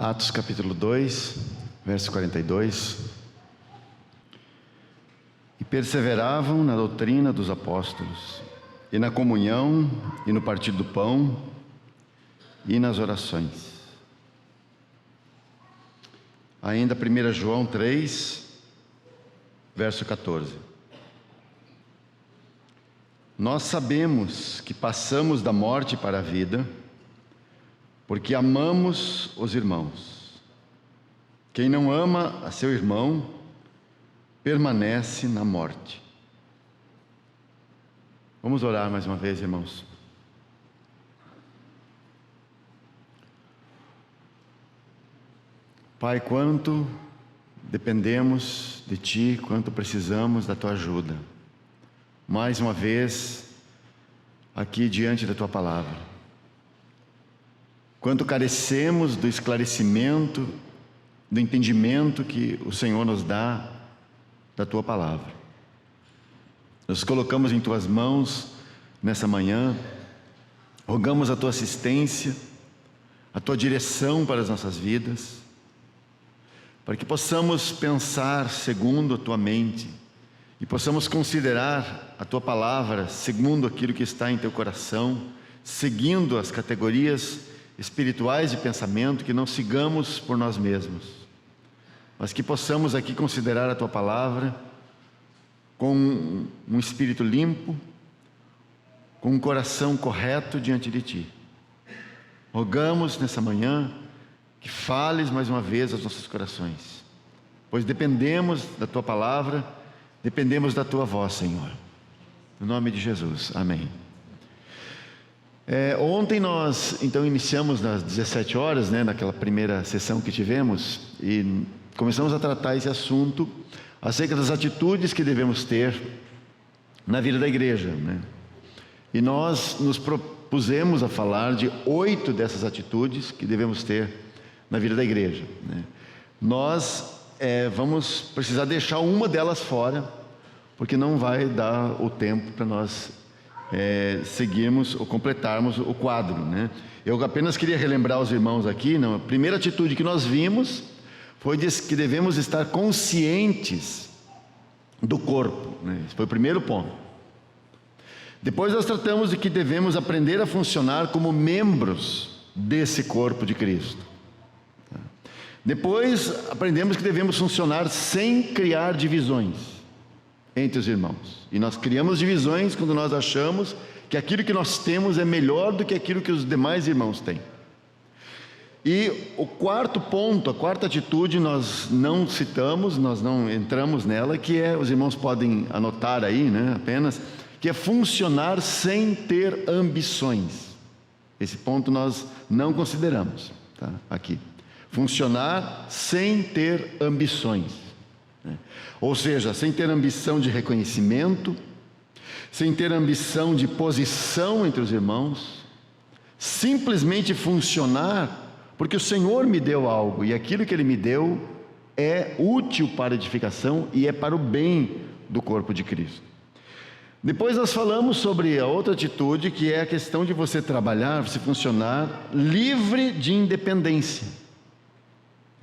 Atos capítulo 2, verso 42. E perseveravam na doutrina dos apóstolos, e na comunhão, e no partir do pão, e nas orações. Ainda 1 João 3, verso 14. Nós sabemos que passamos da morte para a vida, porque amamos os irmãos. Quem não ama a seu irmão, permanece na morte. Vamos orar mais uma vez, irmãos. Pai, quanto dependemos de Ti, quanto precisamos da Tua ajuda. Mais uma vez, aqui diante da Tua palavra. Quanto carecemos do esclarecimento, do entendimento que o Senhor nos dá da Tua palavra. Nos colocamos em Tuas mãos nessa manhã, rogamos a Tua assistência, a Tua direção para as nossas vidas, para que possamos pensar segundo a Tua mente e possamos considerar a Tua palavra segundo aquilo que está em Teu coração, seguindo as categorias espirituais de pensamento, que não sigamos por nós mesmos, mas que possamos aqui considerar a Tua palavra com um espírito limpo, com um coração correto diante de Ti. Rogamos nessa manhã que fales mais uma vez aos nossos corações, pois dependemos da Tua palavra, dependemos da Tua voz, Senhor. No nome de Jesus, amém. Ontem nós então iniciamos nas 17 horas, naquela primeira sessão que tivemos, e começamos a tratar esse assunto acerca das atitudes que devemos ter na vida da igreja, E nós nos propusemos a falar de 8 dessas atitudes que devemos ter na vida da igreja, Nós vamos precisar deixar uma delas fora, porque não vai dar o tempo para nós seguirmos ou completarmos o quadro, Eu apenas queria relembrar aos irmãos aqui, a primeira atitude que nós vimos foi que devemos estar conscientes do corpo, Esse foi o primeiro ponto. Depois nós tratamos de que devemos aprender a funcionar como membros desse corpo de Cristo. Depois aprendemos que devemos funcionar sem criar divisões entre os irmãos. E nós criamos divisões quando nós achamos que aquilo que nós temos é melhor do que aquilo que os demais irmãos têm. E o quarto ponto, a quarta atitude, nós não citamos, nós não entramos nela, que os irmãos podem anotar aí, apenas, que é funcionar sem ter ambições. Esse ponto nós não consideramos, aqui. Funcionar sem ter ambições. Ou seja, sem ter ambição de reconhecimento, sem ter ambição de posição entre os irmãos, simplesmente funcionar porque o Senhor me deu algo, e aquilo que Ele me deu é útil para a edificação e é para o bem do corpo de Cristo. Depois nós falamos sobre a outra atitude, que é a questão de você trabalhar, você funcionar livre de independência.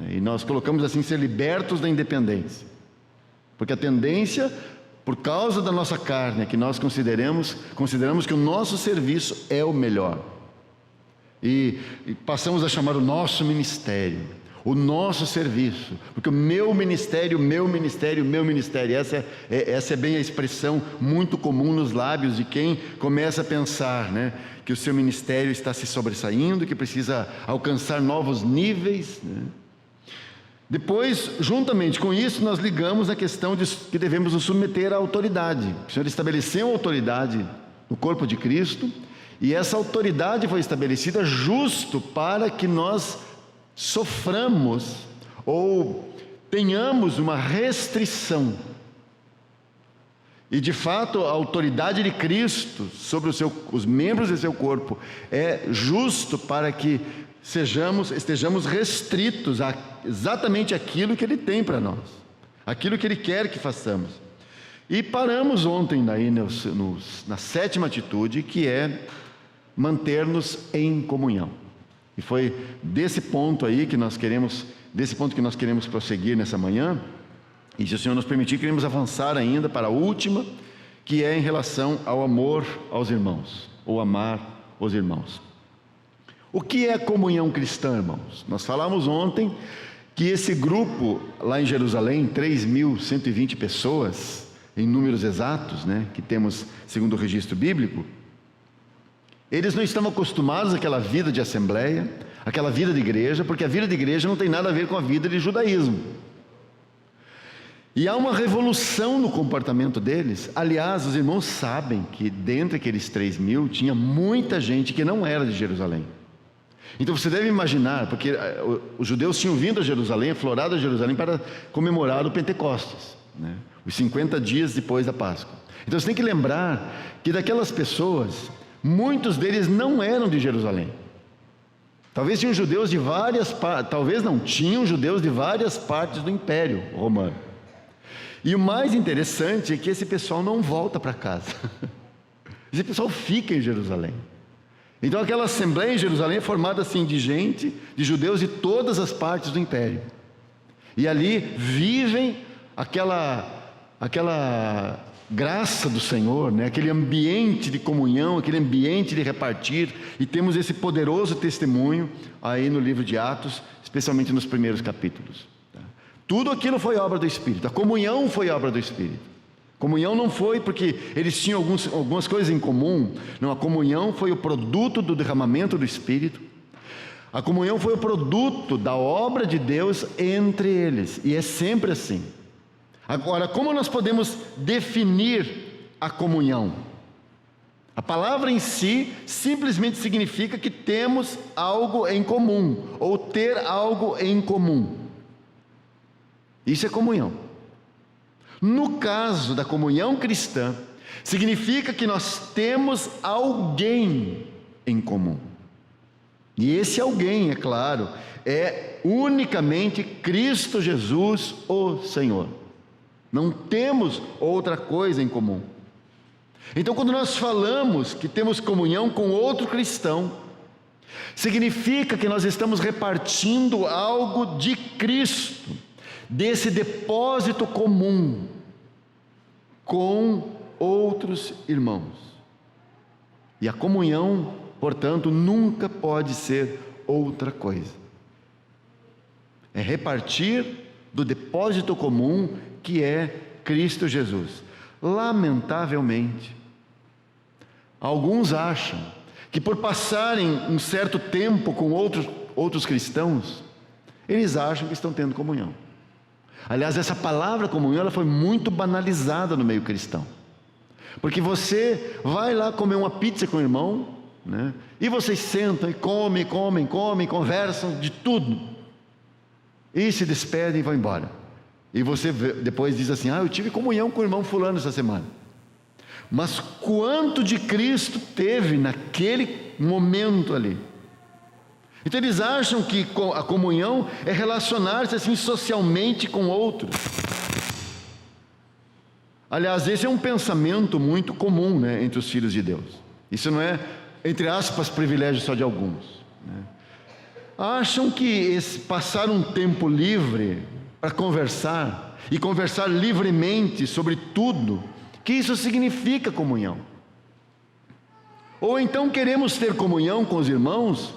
E nós colocamos assim, ser libertos da independência. Porque a tendência, por causa da nossa carne, é que nós consideramos que o nosso serviço é o melhor. E passamos a chamar o nosso ministério, o nosso serviço, porque o meu ministério, essa é bem a expressão muito comum nos lábios de quem começa a pensar, que o seu ministério está se sobressaindo, que precisa alcançar novos níveis, Depois, juntamente com isso, nós ligamos a questão de que devemos nos submeter à autoridade. O Senhor estabeleceu a autoridade no corpo de Cristo, e essa autoridade foi estabelecida justo para que nós soframos ou tenhamos uma restrição. E de fato a autoridade de Cristo sobre os membros de seu corpo é justo para que estejamos restritos a exatamente aquilo que Ele tem para nós, aquilo que Ele quer que façamos. E paramos ontem aí na sétima atitude, que é manter-nos em comunhão. E foi desse ponto que nós queremos prosseguir nessa manhã. E se o Senhor nos permitir, queremos avançar ainda para a última, que é em relação ao amor aos irmãos, ou amar os irmãos. O que é comunhão cristã, irmãos? Nós falamos ontem que esse grupo lá em Jerusalém, 3.120 pessoas, em números exatos, que temos segundo o registro bíblico, eles não estavam acostumados àquela vida de assembleia, àquela vida de igreja, porque a vida de igreja não tem nada a ver com a vida de judaísmo. E há uma revolução no comportamento deles. Aliás, os irmãos sabem que dentre aqueles 3.000 tinha muita gente que não era de Jerusalém. Então você deve imaginar, porque os judeus tinham vindo a Jerusalém, aflorado a Jerusalém para comemorar o Pentecostes, os 50 dias depois da Páscoa. Então você tem que lembrar que daquelas pessoas, muitos deles não eram de Jerusalém. Talvez tinham judeus de várias partes, tinham judeus de várias partes do Império Romano. E o mais interessante é que esse pessoal não volta para casa. Esse pessoal fica em Jerusalém. Então aquela assembleia em Jerusalém é formada assim de gente, de judeus de todas as partes do Império. E ali vivem aquela graça do Senhor, aquele ambiente de comunhão, aquele ambiente de repartir. E temos esse poderoso testemunho aí no livro de Atos, especialmente nos primeiros capítulos. Tudo aquilo foi obra do Espírito. A comunhão foi obra do Espírito. Comunhão não foi porque eles tinham algumas coisas em comum. Não, a comunhão foi o produto do derramamento do Espírito. A comunhão foi o produto da obra de Deus entre eles. E é sempre assim. Agora, como nós podemos definir a comunhão? A palavra em si simplesmente significa que temos algo em comum, ou ter algo em comum. Isso é comunhão. No caso da comunhão cristã, significa que nós temos alguém em comum. E esse alguém, é claro, é unicamente Cristo Jesus, o Senhor. Não temos outra coisa em comum. Então, quando nós falamos que temos comunhão com outro cristão, significa que nós estamos repartindo algo de Cristo, desse depósito comum com outros irmãos. E a comunhão, portanto, nunca pode ser outra coisa. É repartir do depósito comum que é Cristo Jesus. Lamentavelmente, alguns acham que por passarem um certo tempo com outros cristãos, eles acham que estão tendo comunhão. Aliás, essa palavra comunhão, ela foi muito banalizada no meio cristão. Porque você vai lá comer uma pizza com o irmão, e vocês sentam e comem, conversam de tudo. E se despedem e vão embora. E você depois diz assim, eu tive comunhão com o irmão fulano essa semana. Mas quanto de Cristo teve naquele momento ali? Então eles acham que a comunhão é relacionar-se assim socialmente com outros. Aliás, esse é um pensamento muito comum entre os filhos de Deus. Isso não é, entre aspas, privilégio só de alguns. Acham que passar um tempo livre para conversar, e conversar livremente sobre tudo, que isso significa comunhão. Ou então queremos ter comunhão com os irmãos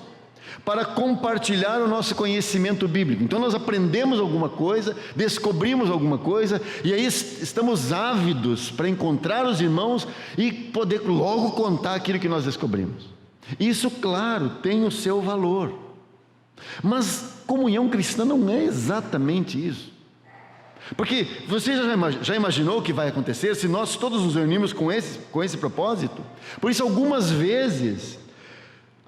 para compartilhar o nosso conhecimento bíblico. Então nós aprendemos alguma coisa, descobrimos alguma coisa, e aí estamos ávidos para encontrar os irmãos e poder logo contar aquilo que nós descobrimos. Isso, claro, tem o seu valor. Mas comunhão cristã não é exatamente isso. Porque você já imaginou o que vai acontecer se nós todos nos reunirmos com esse propósito? Por isso, algumas vezes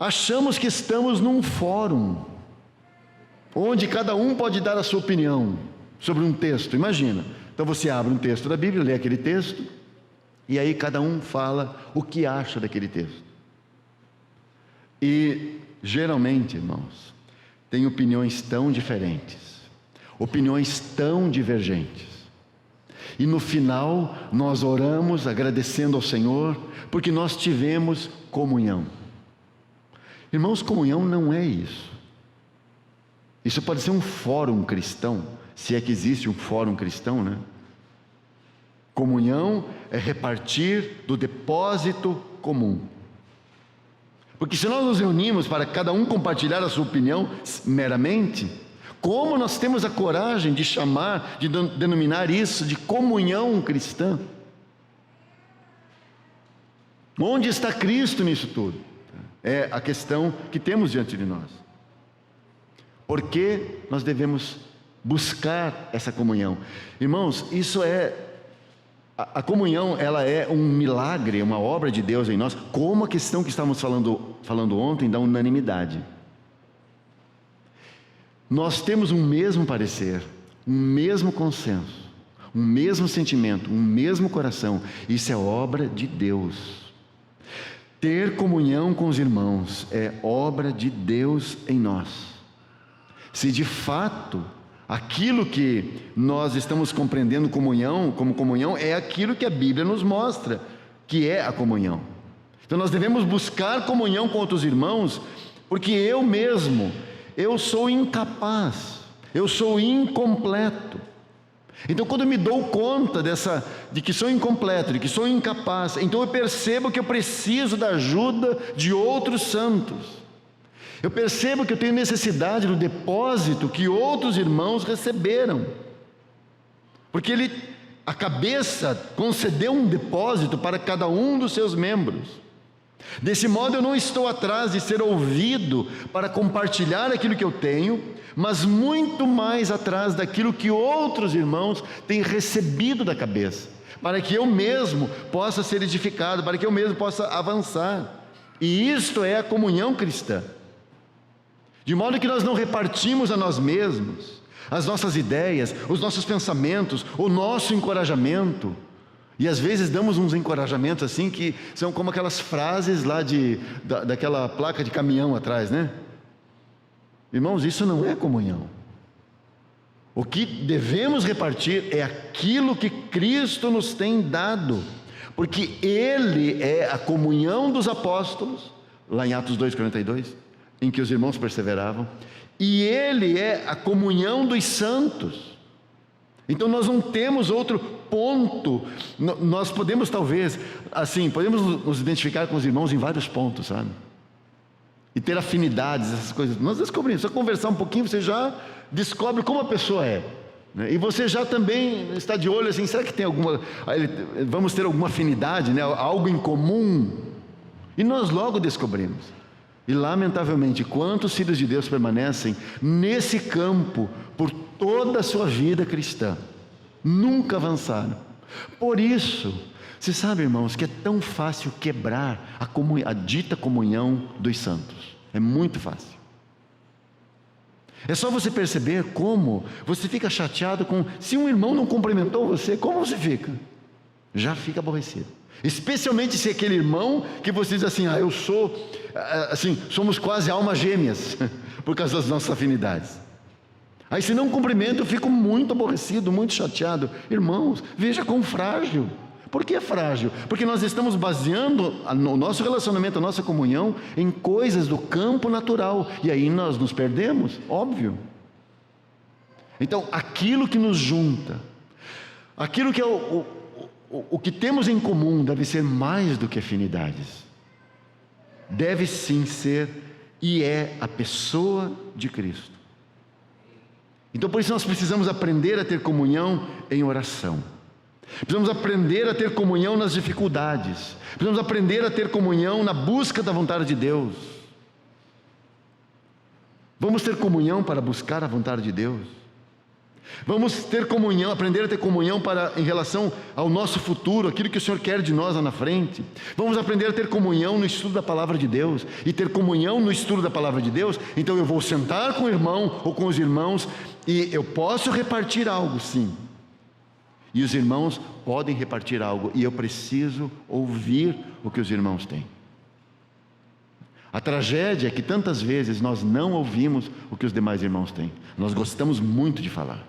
achamos que estamos num fórum onde cada um pode dar a sua opinião sobre um texto. Imagina, então você abre um texto da Bíblia, lê aquele texto, e aí cada um fala o que acha daquele texto. E geralmente, irmãos, tem opiniões tão diferentes, opiniões tão divergentes, e no final nós oramos agradecendo ao Senhor porque nós tivemos comunhão. Irmãos, comunhão não é isso. Isso pode ser um fórum cristão, se é que existe um fórum cristão, né? Comunhão é repartir do depósito comum. Porque se nós nos reunimos para cada um compartilhar a sua opinião meramente, como nós temos a coragem de chamar, de denominar isso de comunhão cristã? Onde está Cristo nisso tudo? É a questão que temos diante de nós. Por que nós devemos buscar essa comunhão? Irmãos, isso é... A comunhão, ela é um milagre, uma obra de Deus em nós, como a questão que estávamos falando ontem da unanimidade. Nós temos um mesmo parecer, um mesmo consenso, um mesmo sentimento, um mesmo coração. Isso é obra de Deus. Ter comunhão com os irmãos é obra de Deus em nós. Se de fato aquilo que nós estamos compreendendo como comunhão é aquilo que a Bíblia nos mostra que é a comunhão. Então nós devemos buscar comunhão com outros irmãos, porque eu sou incapaz, eu sou incompleto. Então quando eu me dou conta de que sou incompleto, de que sou incapaz, então eu percebo que eu preciso da ajuda de outros santos. Eu percebo que eu tenho necessidade do depósito que outros irmãos receberam. Porque a cabeça concedeu um depósito para cada um dos seus membros. Desse modo eu não estou atrás de ser ouvido para compartilhar aquilo que eu tenho, mas muito mais atrás daquilo que outros irmãos têm recebido da cabeça, para que eu mesmo possa ser edificado, para que eu mesmo possa avançar. E isto é a comunhão cristã. De modo que nós não repartimos a nós mesmos as nossas ideias, os nossos pensamentos, o nosso encorajamento. E às vezes damos uns encorajamentos assim que são como aquelas frases lá daquela placa de caminhão atrás, né? Irmãos, isso não é comunhão. O que devemos repartir é aquilo que Cristo nos tem dado, porque Ele é a comunhão dos apóstolos, lá em Atos 2:42, em que os irmãos perseveravam, e Ele é a comunhão dos santos. Então nós não temos outro ponto. Nós podemos talvez, assim, podemos nos identificar com os irmãos em vários pontos, sabe? E ter afinidades, essas coisas. Nós descobrimos, só conversar um pouquinho, você já descobre como a pessoa é, né? E você já também está de olho assim, será que tem vamos ter alguma afinidade, né? Algo em comum? E nós logo descobrimos. E lamentavelmente, quantos filhos de Deus permanecem nesse campo por toda a sua vida cristã? Nunca avançaram. Por isso, você sabe, irmãos, que é tão fácil quebrar a dita comunhão dos santos. É muito fácil. É só você perceber como você fica chateado se um irmão não cumprimentou você, como você fica? Já fica aborrecido. Especialmente se é aquele irmão que você diz assim, somos quase almas gêmeas, por causa das nossas afinidades. Aí se não cumprimento, eu fico muito aborrecido, muito chateado. Irmãos, veja quão frágil. Por que é frágil? Porque nós estamos baseando o nosso relacionamento, a nossa comunhão, em coisas do campo natural, e aí nós nos perdemos, óbvio. Então, aquilo que nos junta, aquilo que é o que temos em comum deve ser mais do que afinidades. Deve sim ser e é a pessoa de Cristo. Então por isso nós precisamos aprender a ter comunhão em oração. Precisamos aprender a ter comunhão nas dificuldades. Precisamos aprender a ter comunhão na busca da vontade de Deus. Vamos ter comunhão para buscar a vontade de Deus. Vamos ter comunhão, aprender a ter comunhão em relação ao nosso futuro, aquilo que o Senhor quer de nós lá na frente. Vamos aprender a ter comunhão no estudo da palavra de Deus. E ter comunhão no estudo da palavra de Deus, então eu vou sentar com o irmão ou com os irmãos e eu posso repartir algo, sim. E os irmãos podem repartir algo e eu preciso ouvir o que os irmãos têm. A tragédia é que tantas vezes nós não ouvimos o que os demais irmãos têm. Nós gostamos muito de falar.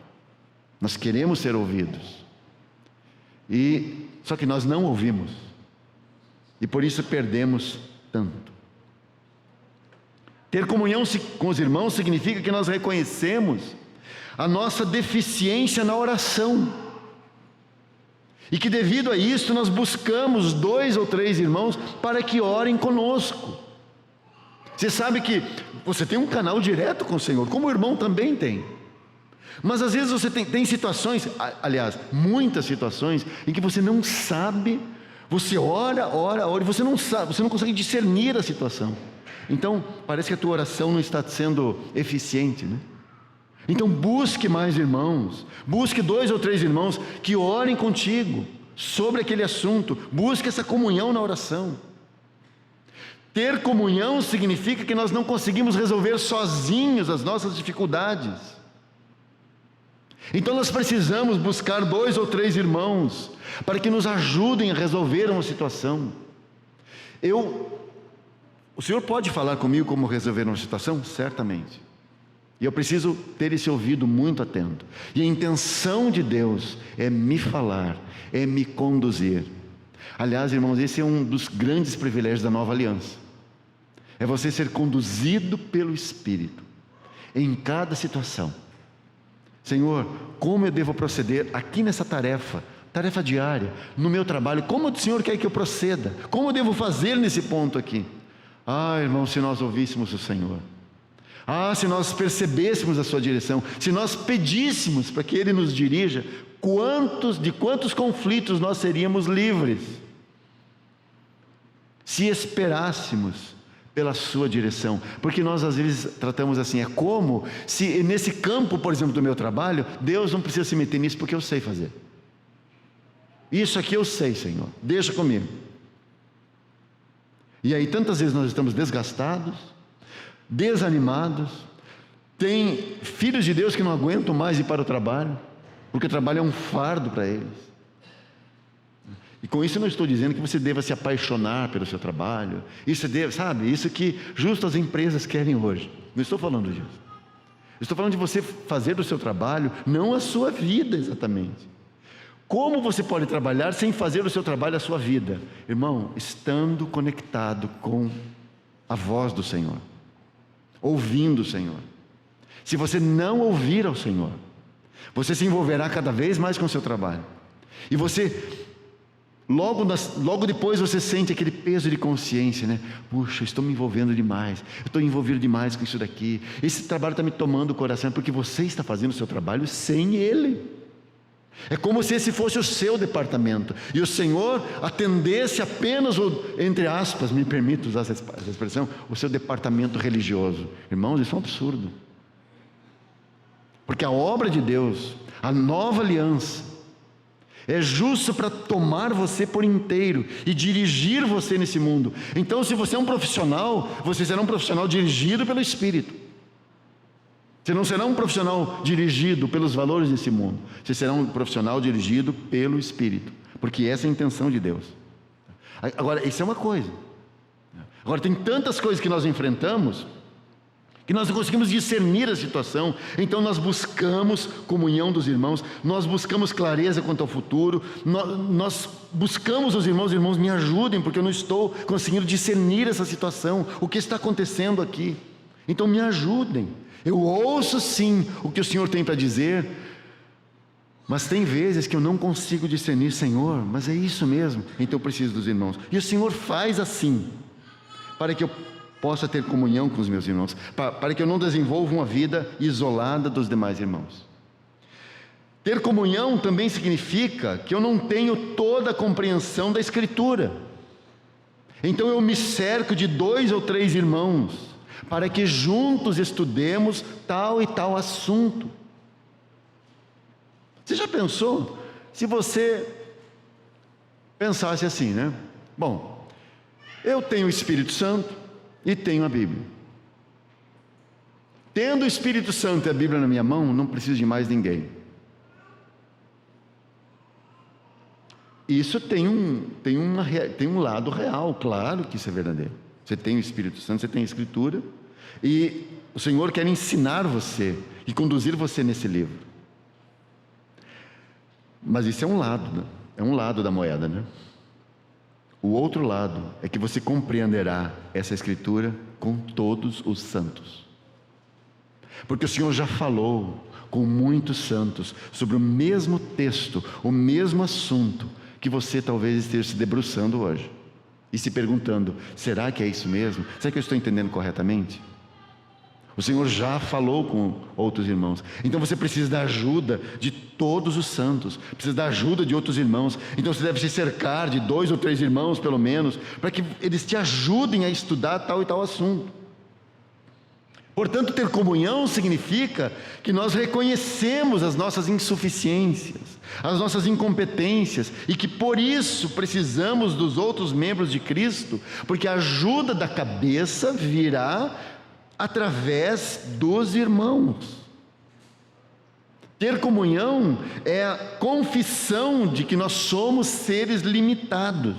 Nós queremos ser ouvidos. Só que nós não ouvimos. E por isso perdemos tanto. Ter comunhão com os irmãos significa que nós reconhecemos a nossa deficiência na oração, e que devido a isso nós buscamos 2 ou 3 irmãos para que orem conosco. Você sabe que você tem um canal direto com o Senhor, como o irmão também tem. Mas às vezes você tem situações, aliás, muitas situações, em que você não sabe, você ora, e você não sabe, você não consegue discernir a situação. Então, parece que a tua oração não está sendo eficiente, né? Então busque mais irmãos, busque 2 ou 3 irmãos que orem contigo sobre aquele assunto, busque essa comunhão na oração. Ter comunhão significa que nós não conseguimos resolver sozinhos as nossas dificuldades. Então nós precisamos buscar 2 ou 3 irmãos para que nos ajudem a resolver uma situação. O Senhor pode falar comigo como resolver uma situação? Certamente. E eu preciso ter esse ouvido muito atento. E a intenção de Deus é me falar, é me conduzir. Aliás, irmãos, esse é um dos grandes privilégios da nova aliança. É você ser conduzido pelo Espírito em cada situação. Senhor, como eu devo proceder aqui nessa tarefa diária, no meu trabalho? Como o Senhor quer que eu proceda? Como eu devo fazer nesse ponto aqui? Irmão, se nós ouvíssemos o Senhor, se nós percebêssemos a sua direção, se nós pedíssemos para que Ele nos dirija, de quantos conflitos nós seríamos livres, se esperássemos pela sua direção. Porque nós às vezes tratamos assim, é como se nesse campo, por exemplo, do meu trabalho, Deus não precisa se meter nisso porque eu sei fazer. Isso aqui eu sei, Senhor, deixa comigo. E aí tantas vezes nós estamos desgastados, desanimados, tem filhos de Deus que não aguentam mais ir para o trabalho, porque o trabalho é um fardo para eles. E com isso eu não estou dizendo que você deva se apaixonar pelo seu trabalho, isso que justo as empresas querem hoje. Não estou falando disso. Estou falando de você fazer do seu trabalho não a sua vida exatamente. Como você pode trabalhar sem fazer do seu trabalho a sua vida? Irmão, estando conectado com a voz do Senhor, ouvindo o Senhor. Se você não ouvir ao Senhor, você se envolverá cada vez mais com o seu trabalho. E você, logo depois você sente aquele peso de consciência, né? Puxa, estou me envolvendo demais, eu estou envolvido demais com isso daqui. Esse trabalho está me tomando o coração, porque você está fazendo o seu trabalho sem Ele. É como se esse fosse o seu departamento, e o Senhor atendesse apenas entre aspas, me permito usar essa expressão, o seu departamento religioso. Irmãos, isso é um absurdo. Porque a obra de Deus, a nova aliança, é justa para tomar você por inteiro e dirigir você nesse mundo. Então, se você é um profissional, você será um profissional dirigido pelo Espírito. Você não será um profissional dirigido pelos valores desse mundo. Você será um profissional dirigido pelo Espírito, porque essa é a intenção de Deus. Agora, isso é uma coisa. Agora, tem tantas coisas que nós enfrentamos que nós não conseguimos discernir a situação. Então nós buscamos comunhão dos irmãos, nós buscamos clareza quanto ao futuro, nós buscamos os irmãos, me ajudem, porque eu não estou conseguindo discernir essa situação, o que está acontecendo aqui. Então me ajudem. Eu ouço sim o que o Senhor tem para dizer, mas tem vezes que eu não consigo discernir. Senhor, mas é isso mesmo, então eu preciso dos irmãos. E o Senhor faz assim, para que eu possa ter comunhão com os meus irmãos, para que eu não desenvolva uma vida isolada dos demais irmãos. Ter comunhão também significa que eu não tenho toda a compreensão da Escritura. Então eu me cerco de 2 ou 3 irmãos, para que juntos estudemos tal e tal assunto. Você já pensou? Se você pensasse assim, né? Bom, eu tenho o Espírito Santo e tenho a Bíblia. Tendo o Espírito Santo e a Bíblia na minha mão, não preciso de mais ninguém. Isso tem um lado real, claro que isso é verdadeiro. Você tem o Espírito Santo, você tem a Escritura, e o Senhor quer ensinar você e conduzir você nesse livro. Mas isso é um lado, né? É um lado da moeda, né? O outro lado é que você compreenderá essa Escritura com todos os santos. Porque o Senhor já falou com muitos santos sobre o mesmo texto, o mesmo assunto que você talvez esteja se debruçando hoje e se perguntando: será que é isso mesmo? Será que eu estou entendendo corretamente? O Senhor já falou com outros irmãos. Então você precisa da ajuda de todos os santos, precisa da ajuda de outros irmãos. Então você deve se cercar de 2 ou 3 irmãos pelo menos, para que eles te ajudem a estudar tal e tal assunto. Portanto, ter comunhão significa que nós reconhecemos as nossas insuficiências, as nossas incompetências, e que por isso precisamos dos outros membros de Cristo, porque a ajuda da cabeça virá através dos irmãos. Ter comunhão é a confissão de que nós somos seres limitados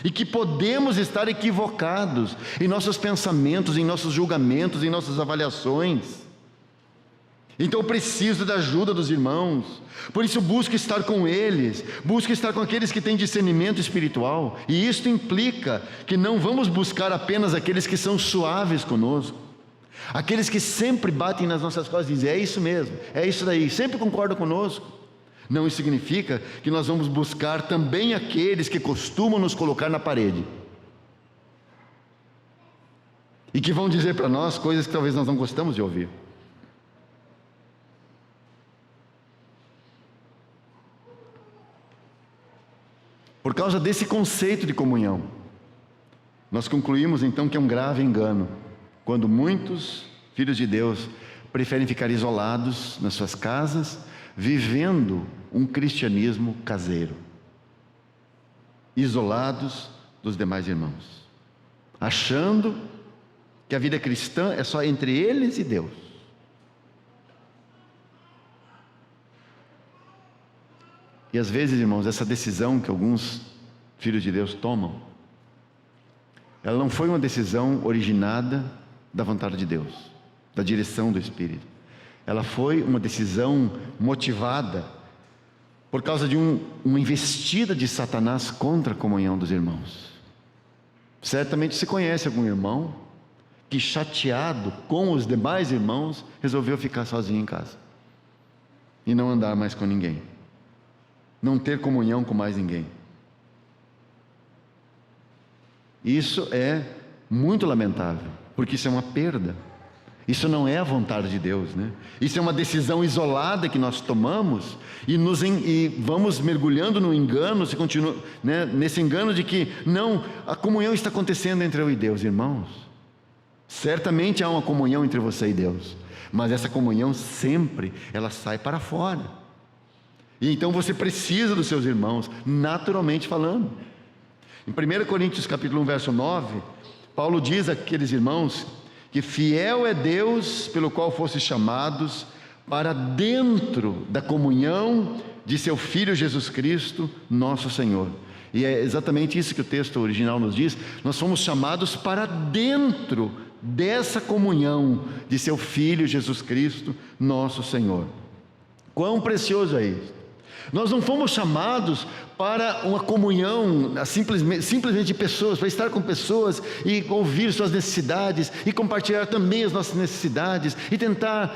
e que podemos estar equivocados em nossos pensamentos, em nossos julgamentos, em nossas avaliações. Então eu preciso da ajuda dos irmãos, por isso busco estar com eles, busco estar com aqueles que têm discernimento espiritual, e isso implica que não vamos buscar apenas aqueles que são suaves conosco, aqueles que sempre batem nas nossas costas e dizem: é isso mesmo, é isso daí, sempre concordam conosco. Não, isso significa que nós vamos buscar também aqueles que costumam nos colocar na parede e que vão dizer para nós coisas que talvez nós não gostamos de ouvir. Por causa desse conceito de comunhão, nós concluímos então que é um grave engano quando muitos filhos de Deus preferem ficar isolados nas suas casas, vivendo um cristianismo caseiro, isolados dos demais irmãos, achando que a vida cristã é só entre eles e Deus. E às vezes, irmãos, essa decisão que alguns filhos de Deus tomam, ela não foi uma decisão originada da vontade de Deus, da direção do Espírito. Ela foi uma decisão motivada por causa de uma investida de Satanás contra a comunhão dos irmãos. Certamente se conhece algum irmão que, chateado com os demais irmãos, resolveu ficar sozinho em casa e não andar mais com ninguém, não ter comunhão com mais ninguém. Isso é muito lamentável, porque isso é uma perda. Isso não é a vontade de Deus, né? Isso é uma decisão isolada que nós tomamos e vamos mergulhando no engano, se continua, né, nesse engano de que não, a comunhão está acontecendo entre eu e Deus. Irmãos, certamente há uma comunhão entre você e Deus, mas essa comunhão sempre ela sai para fora. E então você precisa dos seus irmãos, naturalmente falando. Em 1 Coríntios capítulo 1, verso 9, Paulo diz àqueles irmãos que fiel é Deus pelo qual fostes chamados para dentro da comunhão de seu Filho Jesus Cristo, nosso Senhor. E é exatamente isso que o texto original nos diz: nós fomos chamados para dentro dessa comunhão de seu Filho Jesus Cristo, nosso Senhor. Quão precioso é isso! Nós não fomos chamados para uma comunhão simplesmente de pessoas, para estar com pessoas e ouvir suas necessidades e compartilhar também as nossas necessidades e tentar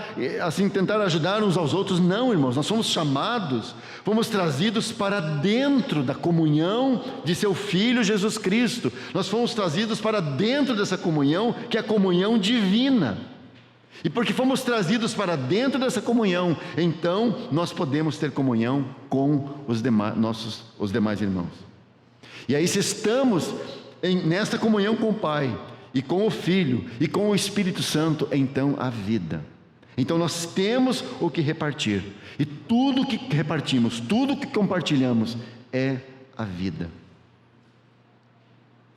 ajudar uns aos outros. Não, irmãos, nós fomos chamados, fomos trazidos para dentro da comunhão de seu Filho Jesus Cristo. Nós fomos trazidos para dentro dessa comunhão, que é a comunhão divina. E porque fomos trazidos para dentro dessa comunhão, então nós podemos ter comunhão com os demais irmãos. E aí, se estamos nesta comunhão com o Pai, e com o Filho, e com o Espírito Santo, então a vida. Então nós temos o que repartir, e tudo que repartimos, tudo que compartilhamos é a vida.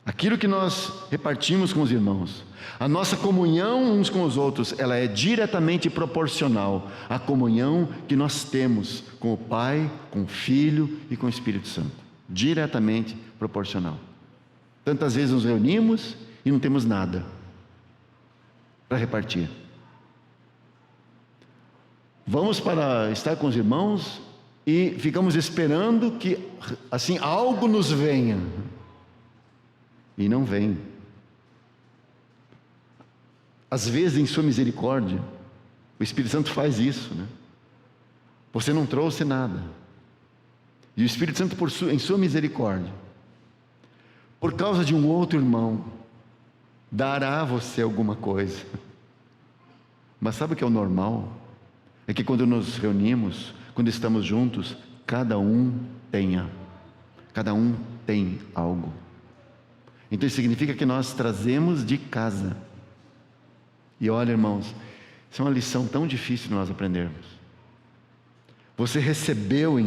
Aquilo que nós repartimos com os irmãos, a nossa comunhão uns com os outros, ela é diretamente proporcional à comunhão que nós temos com o Pai, com o Filho e com o Espírito Santo. Diretamente proporcional. Tantas vezes nos reunimos e não temos nada para repartir. Vamos para estar com os irmãos e ficamos esperando que assim algo nos venha. E não vem. às vezes em sua misericórdia, o Espírito Santo faz isso, né? Você não trouxe nada, e o Espírito Santo, em sua misericórdia, por causa de um outro irmão, dará a você alguma coisa. Mas sabe o que é o normal? É que quando nos reunimos, quando estamos juntos, cada um tem algo. Então isso significa que nós trazemos de casa. E olha, irmãos, isso é uma lição tão difícil de nós aprendermos. Você recebeu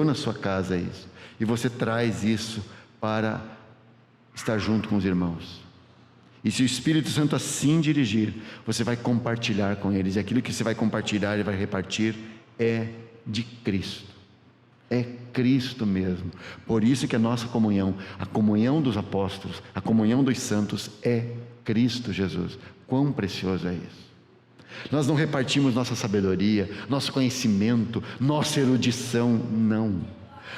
na sua casa isso, e você traz isso para estar junto com os irmãos. E se o Espírito Santo assim dirigir, você vai compartilhar com eles, e aquilo que você vai compartilhar e vai repartir é de Cristo. É Cristo mesmo. Por isso que a nossa comunhão, a comunhão dos apóstolos, a comunhão dos santos é Cristo Jesus. Quão precioso é isso! Nós não repartimos nossa sabedoria, nosso conhecimento, nossa erudição, não.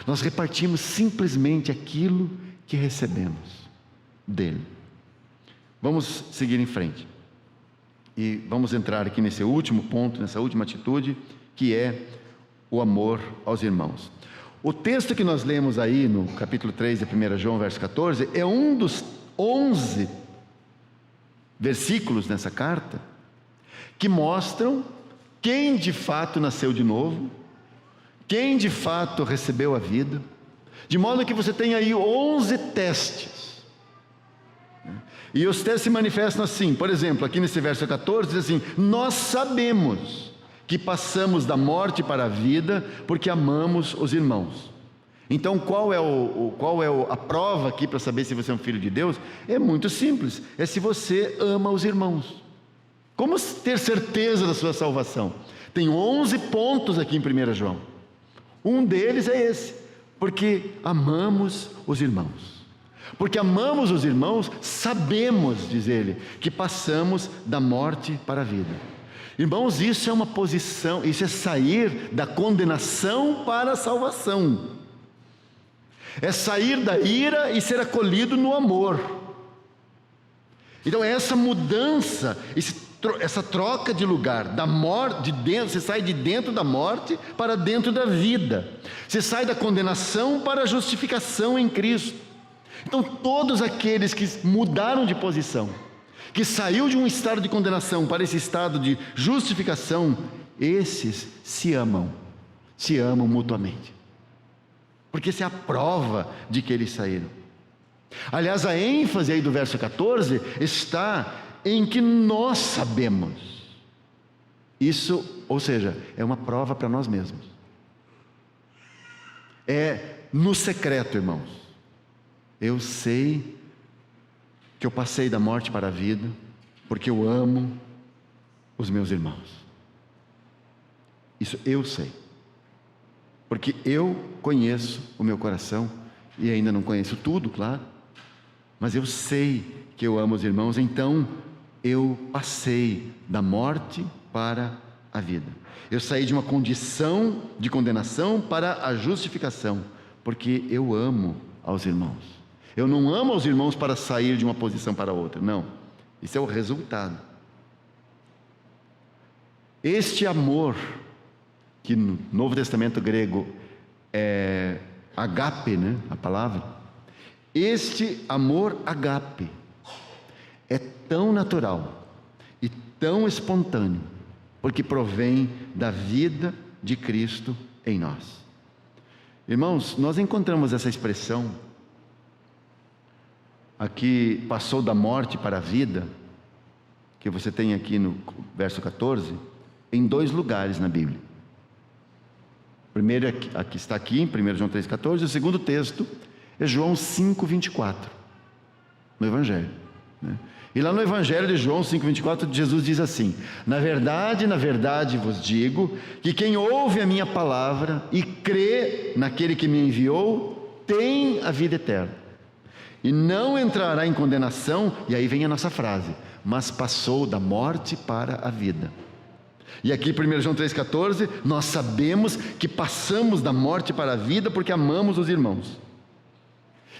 Nós repartimos simplesmente aquilo que recebemos dele. Vamos seguir em frente. E vamos entrar aqui nesse último ponto, nessa última atitude, que é o amor aos irmãos. O texto que nós lemos aí no capítulo 3 de 1 João, verso 14, é um dos 11 versículos nessa carta que mostram quem de fato nasceu de novo, quem de fato recebeu a vida, de modo que você tem aí 11 testes. E os testes se manifestam assim, por exemplo, aqui nesse verso 14, diz assim: nós sabemos que passamos da morte para a vida, porque amamos os irmãos. Então qual é a prova aqui para saber se você é um filho de Deus? É muito simples, é se você ama os irmãos. Como ter certeza da sua salvação? Tem 11 pontos aqui em 1 João. Um deles é esse: porque amamos os irmãos. Porque amamos os irmãos, sabemos, diz ele, que passamos da morte para a vida. Irmãos, isso é uma posição, isso é sair da condenação para a salvação. É sair da ira e ser acolhido no amor. Então essa mudança, essa troca de lugar, da morte, de dentro, você sai de dentro da morte para dentro da vida. Você sai da condenação para a justificação em Cristo. Então todos aqueles que mudaram de posição, que saiu de um estado de condenação para esse estado de justificação, esses se amam mutuamente, porque essa é a prova de que eles saíram. Aliás, a ênfase aí do verso 14 está em que nós sabemos isso, ou seja, é uma prova para nós mesmos, é no secreto, irmãos. Eu sei que eu passei da morte para a vida, porque eu amo os meus irmãos. Isso eu sei, porque eu conheço o meu coração, e ainda não conheço tudo, claro, mas eu sei que eu amo os irmãos, então eu passei da morte para a vida. Eu saí de uma condição de condenação para a justificação, porque eu amo aos irmãos. Eu não amo aos irmãos para sair de uma posição para outra, não. Isso é o resultado. Este amor, que no Novo Testamento grego é agape, né? A palavra. Este amor agape é tão natural e tão espontâneo, porque provém da vida de Cristo em nós. Irmãos, nós encontramos essa expressão aqui, passou da morte para a vida, que você tem aqui no verso 14, em 2 lugares na Bíblia. O primeiro aqui está aqui, em 1 João 3,14, o segundo texto é João 5,24, no Evangelho, né? E lá no Evangelho de João 5,24, Jesus diz assim: na verdade vos digo, que quem ouve a minha palavra e crê naquele que me enviou, tem a vida eterna, e não entrará em condenação, e aí vem a nossa frase, mas passou da morte para a vida. E aqui 1 João 3,14, nós sabemos que passamos da morte para a vida porque amamos os irmãos.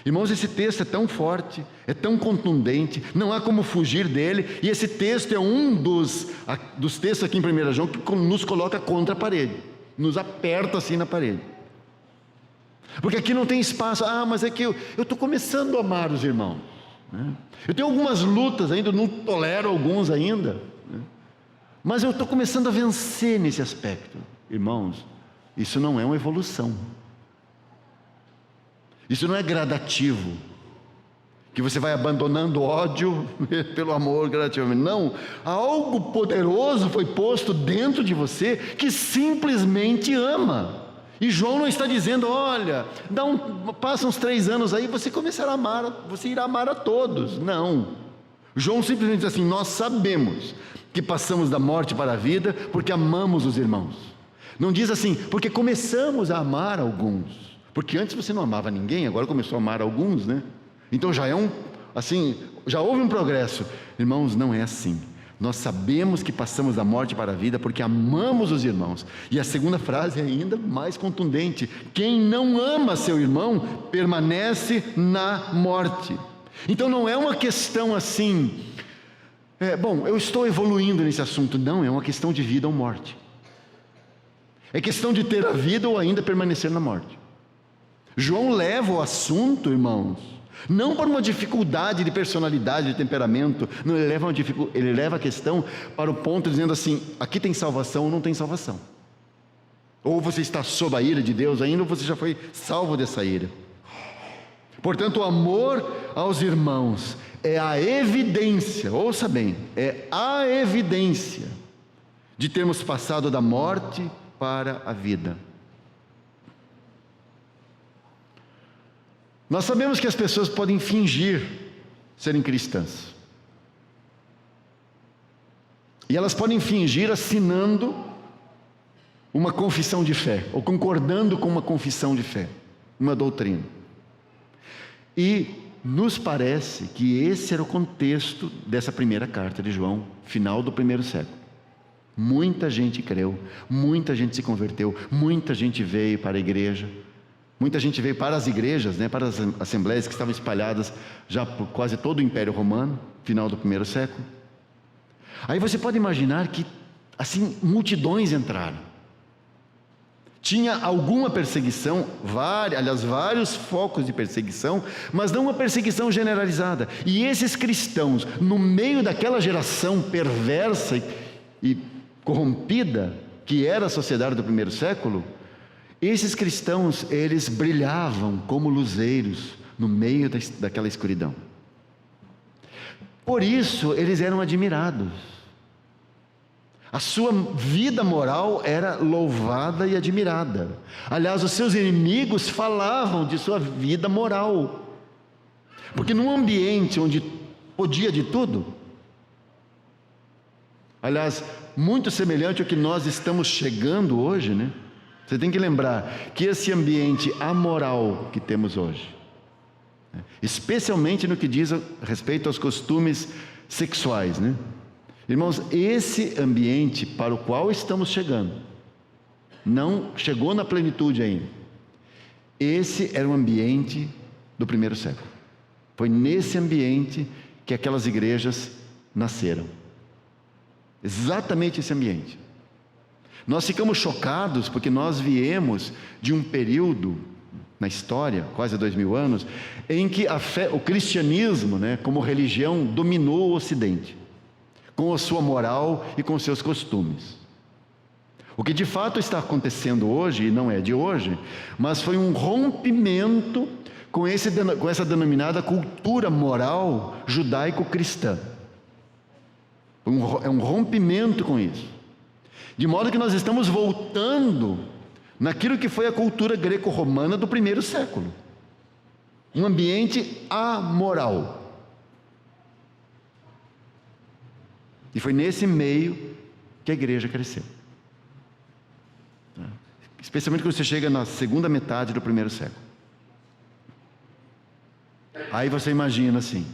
Irmãos, esse texto é tão forte, é tão contundente, não há como fugir dele, e esse texto é um dos textos aqui em 1 João que nos coloca contra a parede, nos aperta assim na parede. Porque aqui não tem espaço. Mas é que eu estou começando a amar os irmãos, né? Eu tenho algumas lutas ainda, eu não tolero alguns ainda, né? Mas eu estou começando a vencer nesse aspecto. Irmãos, isso não é uma evolução. Isso não é gradativo, que você vai abandonando o ódio pelo amor gradativamente. Não, algo poderoso foi posto dentro de você que simplesmente ama. E João não está dizendo, olha, passa uns 3 anos aí, você começará a amar, você irá amar a todos. Não. João simplesmente diz assim, nós sabemos que passamos da morte para a vida porque amamos os irmãos. Não diz assim, porque começamos a amar alguns. Porque antes você não amava ninguém, agora começou a amar alguns, né? Então já já houve um progresso. Irmãos, não é assim. Nós sabemos que passamos da morte para a vida porque amamos os irmãos. E a segunda frase é ainda mais contundente: quem não ama seu irmão permanece na morte. Então não é uma questão assim, eu estou evoluindo nesse assunto. Não, é uma questão de vida ou morte. É questão de ter a vida ou ainda permanecer na morte. João leva o assunto, irmãos, não por uma dificuldade de personalidade, de temperamento. Não, ele leva a questão para o ponto dizendo assim, aqui tem salvação ou não tem salvação. Ou você está sob a ira de Deus ainda, ou você já foi salvo dessa ira. Portanto, o amor aos irmãos é a evidência, ouça bem, é a evidência de termos passado da morte para a vida. Nós sabemos que as pessoas podem fingir serem cristãs. E elas podem fingir assinando uma confissão de fé, ou concordando com uma confissão de fé, uma doutrina. E nos parece que esse era o contexto dessa primeira carta de João, final do 1º século. Muita gente creu, muita gente se converteu, muita gente veio para a igreja. Muita gente veio para as igrejas, para as assembleias que estavam espalhadas já por quase todo o Império Romano, final do 1º século. Aí você pode imaginar que, assim, multidões entraram. Tinha alguma perseguição, vários focos de perseguição, mas não uma perseguição generalizada. E esses cristãos, no meio daquela geração perversa e corrompida, que era a sociedade do 1º século, esses cristãos, eles brilhavam como luzeiros no meio daquela escuridão. Por isso, eles eram admirados. A sua vida moral era louvada e admirada. Aliás, os seus inimigos falavam de sua vida moral. Porque num ambiente onde podia de tudo, aliás, muito semelhante ao que nós estamos chegando hoje, Você tem que lembrar que esse ambiente amoral que temos hoje, especialmente no que diz respeito aos costumes sexuais, Irmãos, esse ambiente para o qual estamos chegando, não chegou na plenitude ainda. Esse era o ambiente do 1º século. Foi nesse ambiente que aquelas igrejas nasceram. Exatamente esse ambiente. Nós ficamos chocados porque nós viemos de um período na história, quase 2000 anos, em que a fé, o cristianismo, como religião, dominou o Ocidente, com a sua moral e com os seus costumes. O que de fato está acontecendo hoje, e não é de hoje, mas foi um rompimento com essa denominada cultura moral judaico-cristã. É um rompimento com isso. De modo que nós estamos voltando naquilo que foi a cultura greco-romana do 1º século. Um ambiente amoral. E foi nesse meio que a igreja cresceu. Especialmente quando você chega na segunda metade do 1º século. Aí você imagina assim,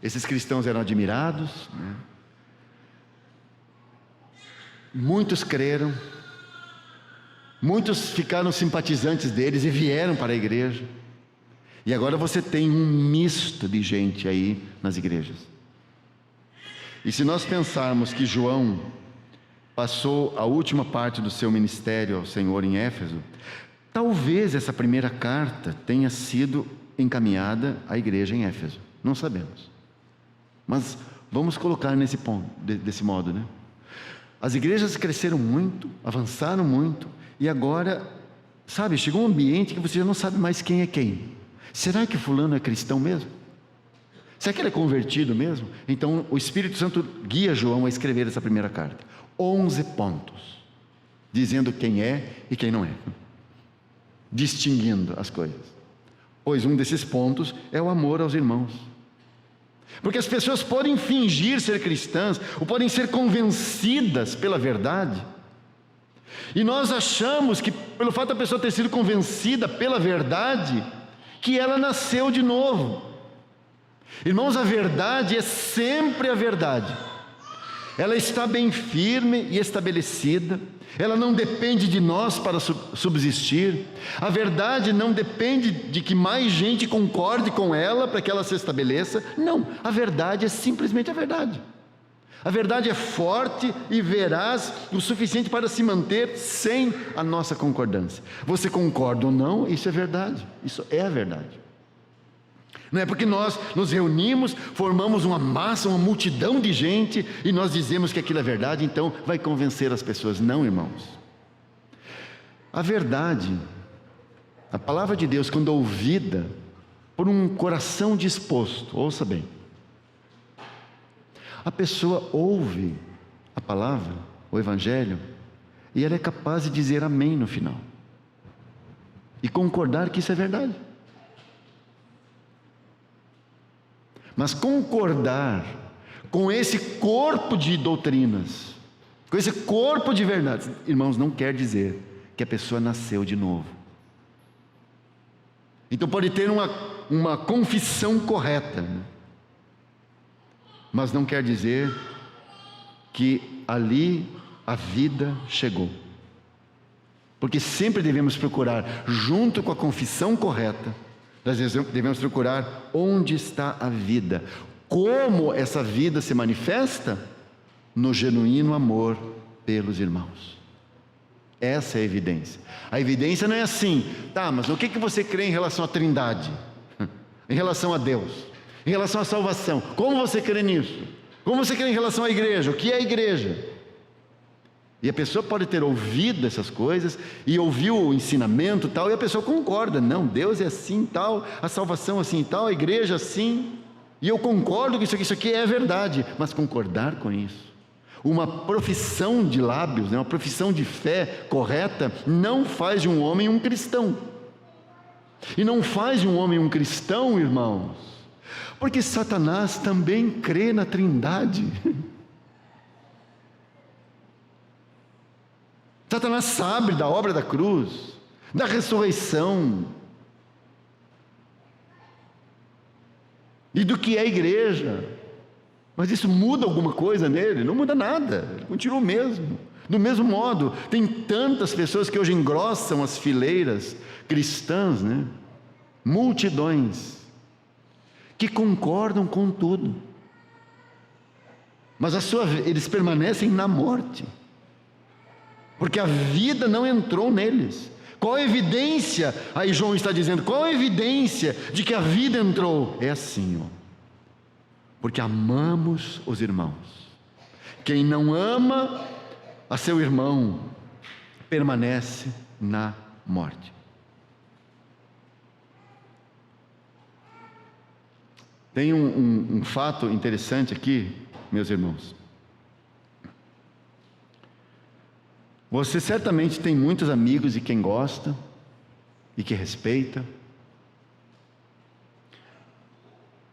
esses cristãos eram admirados, muitos creram, muitos ficaram simpatizantes deles e vieram para a igreja. E agora você tem um misto de gente aí nas igrejas. E se nós pensarmos que João passou a última parte do seu ministério ao Senhor em Éfeso, talvez essa primeira carta tenha sido encaminhada à igreja em Éfeso. Não sabemos. Mas vamos colocar nesse ponto, desse modo, né? As igrejas cresceram muito, avançaram muito, e agora, sabe, chegou um ambiente que você já não sabe mais quem é quem. Será que fulano é cristão mesmo? Será que ele é convertido mesmo? Então o Espírito Santo guia João a escrever essa primeira carta. 11 pontos, dizendo quem é e quem não é, distinguindo as coisas. Pois um desses pontos é o amor aos irmãos. Porque as pessoas podem fingir ser cristãs, ou podem ser convencidas pela verdade, e nós achamos que pelo fato da pessoa ter sido convencida pela verdade, que ela nasceu de novo. Irmãos, a verdade é sempre a verdade. Ela está bem firme e estabelecida. Ela não depende de nós para subsistir. A verdade não depende de que mais gente concorde com ela para que ela se estabeleça. Não, a verdade é simplesmente a verdade. A verdade é forte e veraz o suficiente para se manter sem a nossa concordância. Você concorda ou não, isso é verdade. Isso é a verdade. Não é porque nós nos reunimos, formamos uma massa, uma multidão de gente, e nós dizemos que aquilo é verdade, então vai convencer as pessoas. Não, irmãos. A verdade, a palavra de Deus, quando ouvida por um coração disposto, ouça bem, a pessoa ouve a palavra, o Evangelho, e ela é capaz de dizer amém no final, e concordar que isso é verdade. Mas concordar com esse corpo de doutrinas, com esse corpo de verdades, irmãos, não quer dizer que a pessoa nasceu de novo. Então pode ter uma confissão correta, né? Mas não quer dizer que ali a vida chegou. Porque sempre devemos procurar, junto com a confissão correta, nós devemos procurar onde está a vida. Como essa vida se manifesta? No genuíno amor pelos irmãos. Essa é a evidência. A evidência não é assim, tá, mas o que você crê em relação à Trindade? Em relação a Deus? Em relação à salvação? Como você crê nisso? Como você crê em relação à igreja? O que é a igreja? E a pessoa pode ter ouvido essas coisas, e ouviu o ensinamento tal, e a pessoa concorda, não, Deus é assim tal, a salvação assim tal, a igreja assim, e eu concordo com isso aqui é verdade, mas concordar com isso, uma profissão de lábios, uma profissão de fé correta, não faz de um homem um cristão, e não faz de um homem um cristão, irmãos, porque Satanás também crê na Trindade. Satanás sabe da obra da cruz, da ressurreição, e do que é a igreja. Mas isso muda alguma coisa nele? Não muda nada, ele continua o mesmo. Do mesmo modo, tem tantas pessoas que hoje engrossam as fileiras cristãs, né? Multidões, que concordam com tudo, mas eles permanecem na morte, porque a vida não entrou neles. Qual a evidência? Aí João está dizendo, qual a evidência de que a vida entrou? É assim, ó, porque amamos os irmãos. Quem não ama a seu irmão permanece na morte. Tem um fato interessante aqui, meus irmãos. Você certamente tem muitos amigos e quem gosta e que respeita,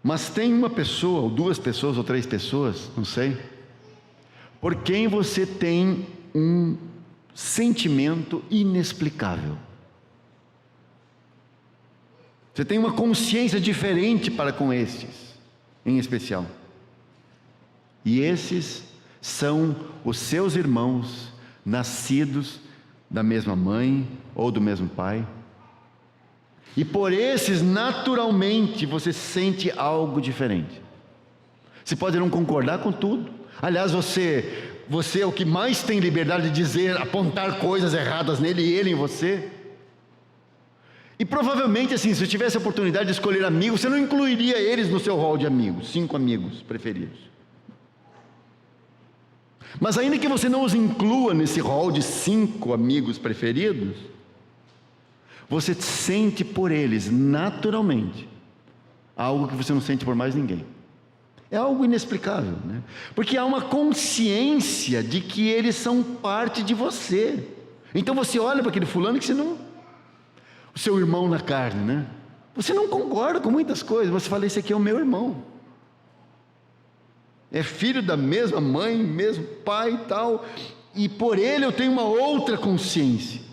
mas tem uma pessoa, ou duas pessoas, ou três pessoas, não sei, por quem você tem um sentimento inexplicável. Você tem uma consciência diferente para com estes, em especial. E esses são os seus irmãos, nascidos da mesma mãe ou do mesmo pai. E por esses, naturalmente, você sente algo diferente. Você pode não concordar com tudo. Aliás, você é o que mais tem liberdade de dizer, apontar coisas erradas nele e ele em você. E provavelmente, assim, se eu tivesse a oportunidade de escolher amigos, você não incluiria eles no seu rol de amigos, 5 amigos preferidos. Mas ainda que você não os inclua nesse rol de 5 amigos preferidos, você sente por eles, naturalmente, algo que você não sente por mais ninguém. É algo inexplicável, né? Porque há uma consciência de que eles são parte de você. Então você olha para aquele fulano que você não... O seu irmão na carne, né? Você não concorda com muitas coisas, você fala, esse aqui é o meu irmão. É filho da mesma mãe, mesmo pai e tal. E por ele eu tenho uma outra consciência.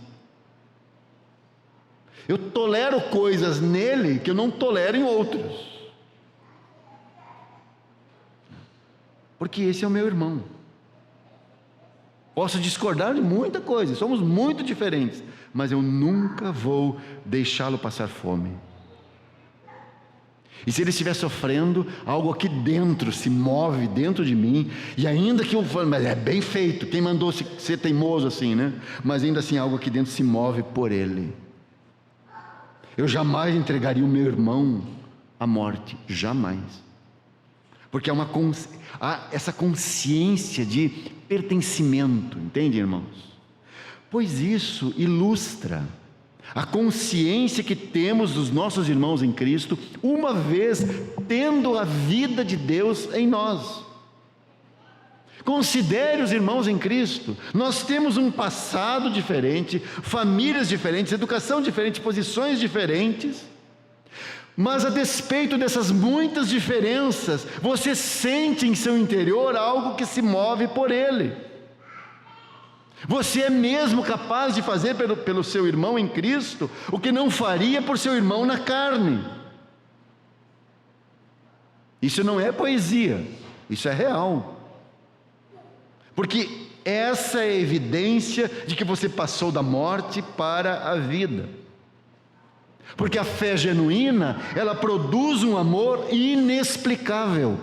Eu tolero coisas nele que eu não tolero em outros. Porque esse é o meu irmão. Posso discordar de muita coisa, somos muito diferentes, mas eu nunca vou deixá-lo passar fome. E se ele estiver sofrendo, algo aqui dentro se move dentro de mim, e ainda que eu fale, mas é bem feito, quem mandou ser teimoso assim, né? Mas ainda assim algo aqui dentro se move por ele. Eu jamais entregaria o meu irmão à morte, jamais. Porque há essa consciência de pertencimento, entende, irmãos? Pois isso ilustra a consciência que temos dos nossos irmãos em Cristo, uma vez tendo a vida de Deus em nós. Considere os irmãos em Cristo. Nós temos um passado diferente, famílias diferentes, educação diferente, posições diferentes. Mas a despeito dessas muitas diferenças, você sente em seu interior algo que se move por ele. Você é mesmo capaz de fazer pelo seu irmão em Cristo o que não faria por seu irmão na carne. Isso não é poesia, isso é real. Porque essa é a evidência de que você passou da morte para a vida. Porque a fé genuína, ela produz um amor inexplicável.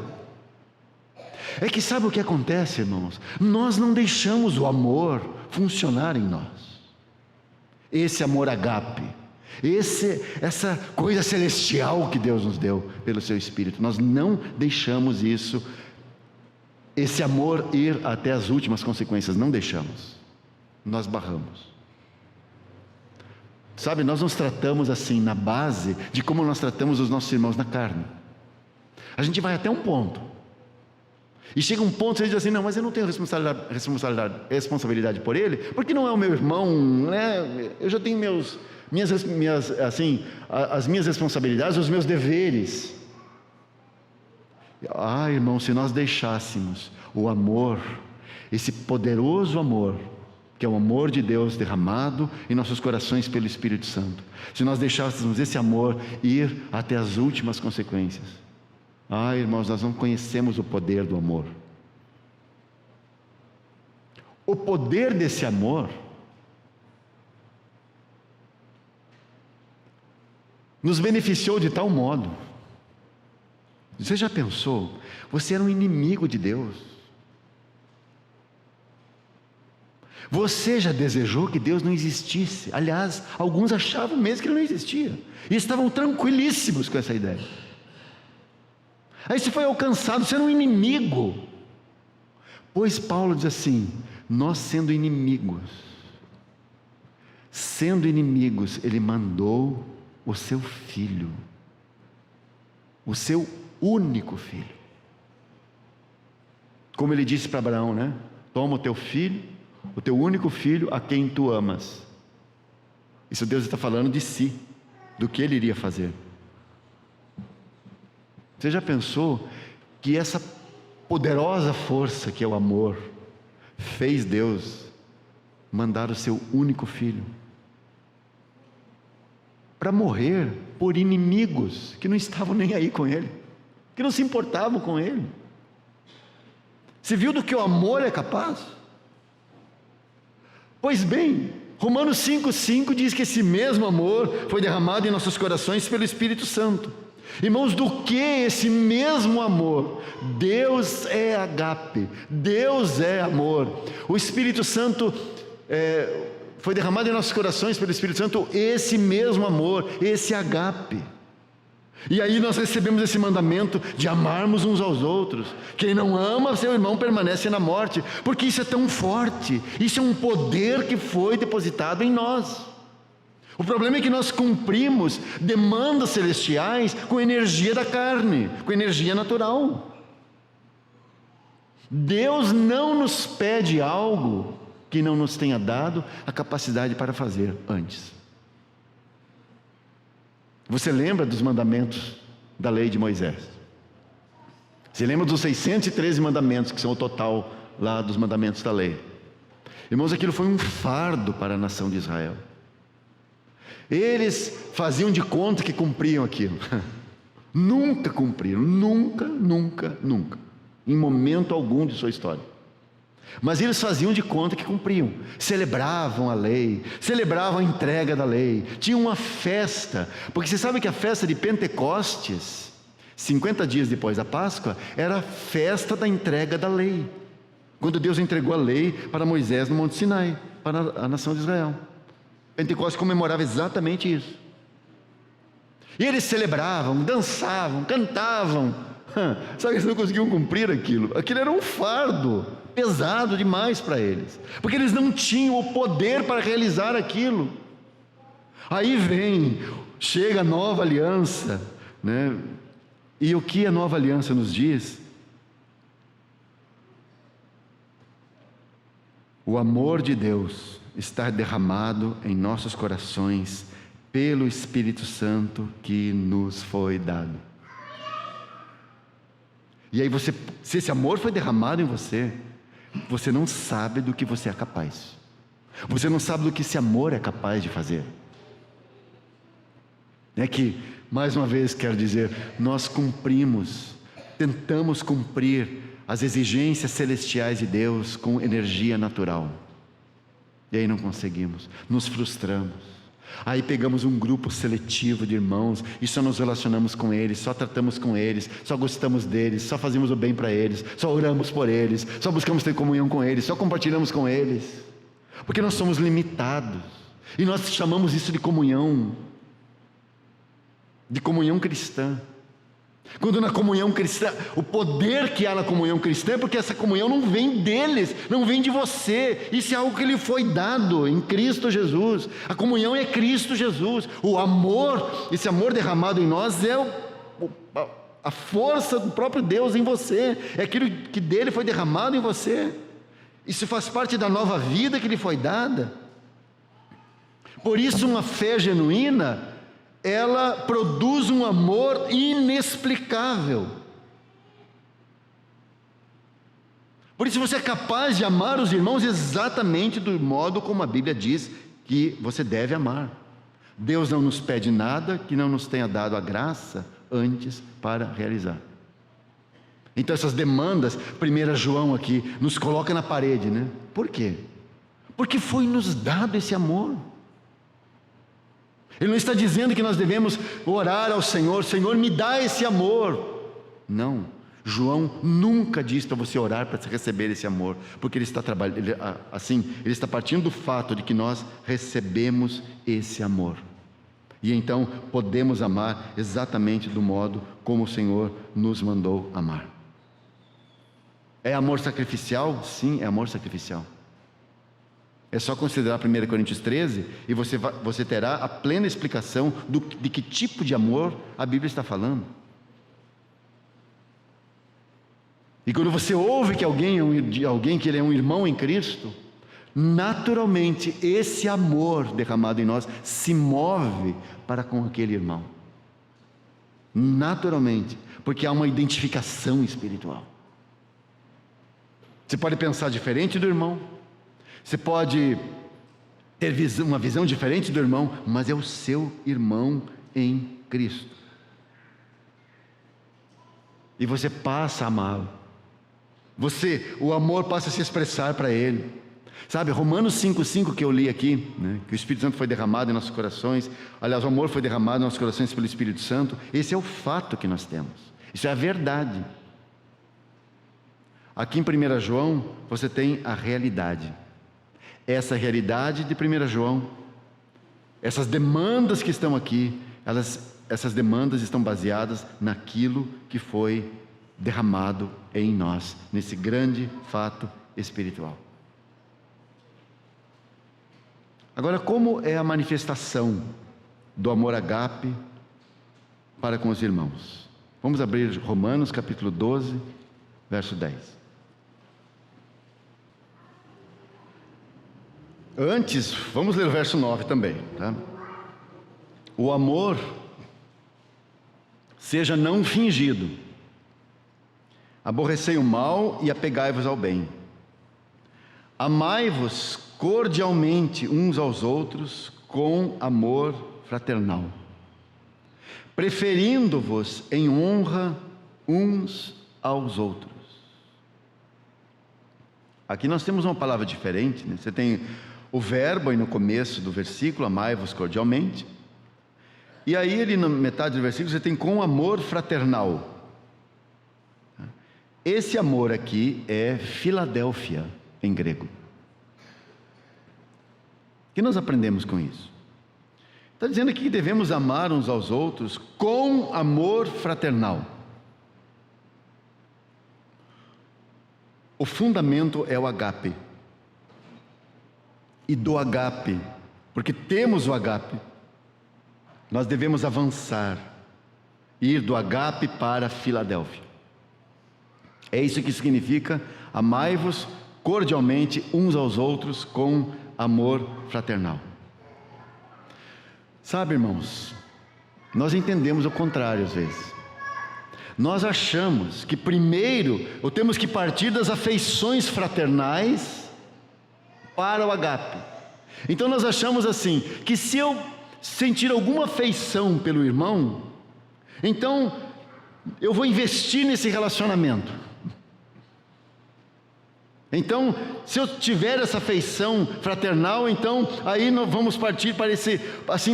É que sabe o que acontece, irmãos? Nós não deixamos o amor funcionar em nós. Esse amor agape, essa coisa celestial que Deus nos deu pelo seu Espírito, nós não deixamos esse amor ir até as últimas consequências, não deixamos. Nós barramos. Sabe, nós nos tratamos assim na base de como nós tratamos os nossos irmãos na carne. A gente vai até um ponto. E chega um ponto que você diz assim, não, mas eu não tenho responsabilidade por ele, porque não é o meu irmão, né? Eu já tenho as minhas responsabilidades, os meus deveres. Irmão, se nós deixássemos o amor, esse poderoso amor, que é o amor de Deus derramado em nossos corações pelo Espírito Santo, se nós deixássemos esse amor ir até as últimas consequências, irmãos, nós não conhecemos o poder do amor. O poder desse amor nos beneficiou de tal modo. Você já pensou? Você era um inimigo de Deus. Você já desejou que Deus não existisse? Aliás, alguns achavam mesmo que Ele não existia, e estavam tranquilíssimos com essa ideia. Aí você foi alcançado, você era um inimigo. Pois Paulo diz assim, nós sendo inimigos, Ele mandou o seu Filho, o seu único Filho. Como Ele disse para Abraão, né? Toma o teu filho, o teu único filho, a quem tu amas. Isso Deus está falando de si, do que Ele iria fazer. Você já pensou que essa poderosa força que é o amor fez Deus mandar o seu único filho para morrer por inimigos que não estavam nem aí com Ele, que não se importavam com Ele? Você viu do que o amor é capaz? Pois bem, Romanos 5,5 diz que esse mesmo amor foi derramado em nossos corações pelo Espírito Santo. Irmãos, do que esse mesmo amor? Deus é agape, Deus é amor. O Espírito Santo foi derramado em nossos corações pelo Espírito Santo, esse mesmo amor, esse agape. E aí nós recebemos esse mandamento de amarmos uns aos outros. Quem não ama seu irmão permanece na morte, porque isso é tão forte, isso é um poder que foi depositado em nós. O problema é que nós cumprimos demandas celestiais com energia da carne, com energia natural. Deus não nos pede algo que não nos tenha dado a capacidade para fazer antes. Você lembra dos mandamentos da lei de Moisés? Você lembra dos 613 mandamentos, que são o total lá dos mandamentos da lei? Irmãos, aquilo foi um fardo para a nação de Israel. Eles faziam de conta que cumpriam aquilo. Nunca cumpriram, nunca, em momento algum de sua história. Mas eles faziam de conta que cumpriam, celebravam a lei, celebravam a entrega da lei, tinham uma festa, porque você sabe que a festa de Pentecostes, 50 dias depois da Páscoa, era a festa da entrega da lei, quando Deus entregou a lei para Moisés no Monte Sinai, para a nação de Israel. Pentecostes comemorava exatamente isso, e eles celebravam, dançavam, cantavam, só que eles não conseguiam cumprir aquilo era um fardo pesado demais para eles, porque eles não tinham o poder para realizar aquilo. Aí chega a nova aliança, né? E o que a nova aliança nos diz? O amor de Deus está derramado em nossos corações pelo Espírito Santo que nos foi dado. E aí se esse amor foi derramado em você, você não sabe do que você é capaz. Você não sabe do que esse amor é capaz de fazer. É que, mais uma vez quero dizer, nós tentamos cumprir as exigências celestiais de Deus com energia natural. E aí não conseguimos, nos frustramos. Aí pegamos um grupo seletivo de irmãos e só nos relacionamos com eles, só tratamos com eles, só gostamos deles, só fazemos o bem para eles, só oramos por eles, só buscamos ter comunhão com eles, só compartilhamos com eles, porque nós somos limitados, e nós chamamos isso de comunhão cristã. Quando na comunhão cristã, o poder que há na comunhão cristã é porque essa comunhão não vem deles, não vem de você, isso é algo que lhe foi dado em Cristo Jesus. A comunhão é Cristo Jesus. O amor, esse amor derramado em nós é a força do próprio Deus em você, é aquilo que dele foi derramado em você. Isso faz parte da nova vida que lhe foi dada. Por isso uma fé genuína, ela produz um amor inexplicável. Por isso você é capaz de amar os irmãos exatamente do modo como a Bíblia diz que você deve amar. Deus não nos pede nada que não nos tenha dado a graça antes para realizar. Então essas demandas, 1 João aqui, nos coloca na parede, né? Por quê? Porque foi nos dado esse amor. Ele não está dizendo que nós devemos orar ao Senhor, Senhor, me dá esse amor. Não, João nunca diz para você orar para receber esse amor, porque ele está ele está partindo do fato de que nós recebemos esse amor. E então podemos amar exatamente do modo como o Senhor nos mandou amar. É amor sacrificial? Sim, é amor sacrificial. É só considerar 1 Coríntios 13 e você terá a plena explicação de que tipo de amor a Bíblia está falando. E quando você ouve que alguém que ele é um irmão em Cristo, naturalmente esse amor derramado em nós se move para com aquele irmão. Naturalmente, porque há uma identificação espiritual. Você pode pensar diferente do irmão, você pode ter uma visão diferente do irmão, mas é o seu irmão em Cristo. E você passa a amá-lo. O amor passa a se expressar para ele. Sabe, Romanos 5,5 que eu li aqui, né, que o Espírito Santo foi derramado em nossos corações, aliás, o amor foi derramado em nossos corações pelo Espírito Santo. Esse é o fato que nós temos, isso é a verdade. Aqui em 1 João, você tem a realidade. Essa realidade de 1 João, essas demandas que estão aqui, essas demandas estão baseadas naquilo que foi derramado em nós, nesse grande fato espiritual. Agora, como é a manifestação do amor ágape para com os irmãos? Vamos abrir Romanos capítulo 12, verso 10. Antes, vamos ler o verso 9 também, tá? O amor seja não fingido. Aborrecei o mal e apegai-vos ao bem. Amai-vos cordialmente uns aos outros com amor fraternal, preferindo-vos em honra uns aos outros. Aqui nós temos uma palavra diferente, né? Você tem o verbo aí no começo do versículo, amai-vos cordialmente, e aí na metade do versículo você tem com amor fraternal. Esse amor aqui é Filadélfia em grego. O que nós aprendemos com isso? Está dizendo aqui que devemos amar uns aos outros com amor fraternal. O fundamento é o agape. E do agape, porque temos o agape, nós devemos avançar, ir do agape para a Filadélfia. É isso que significa amai-vos cordialmente uns aos outros com amor fraternal. Sabe, irmãos, nós entendemos o contrário às vezes. Nós achamos que primeiro temos que partir das afeições fraternais para o agape. Então nós achamos assim, que se eu sentir alguma afeição pelo irmão, então eu vou investir nesse relacionamento. Então, se eu tiver essa afeição fraternal, então aí nós vamos partir para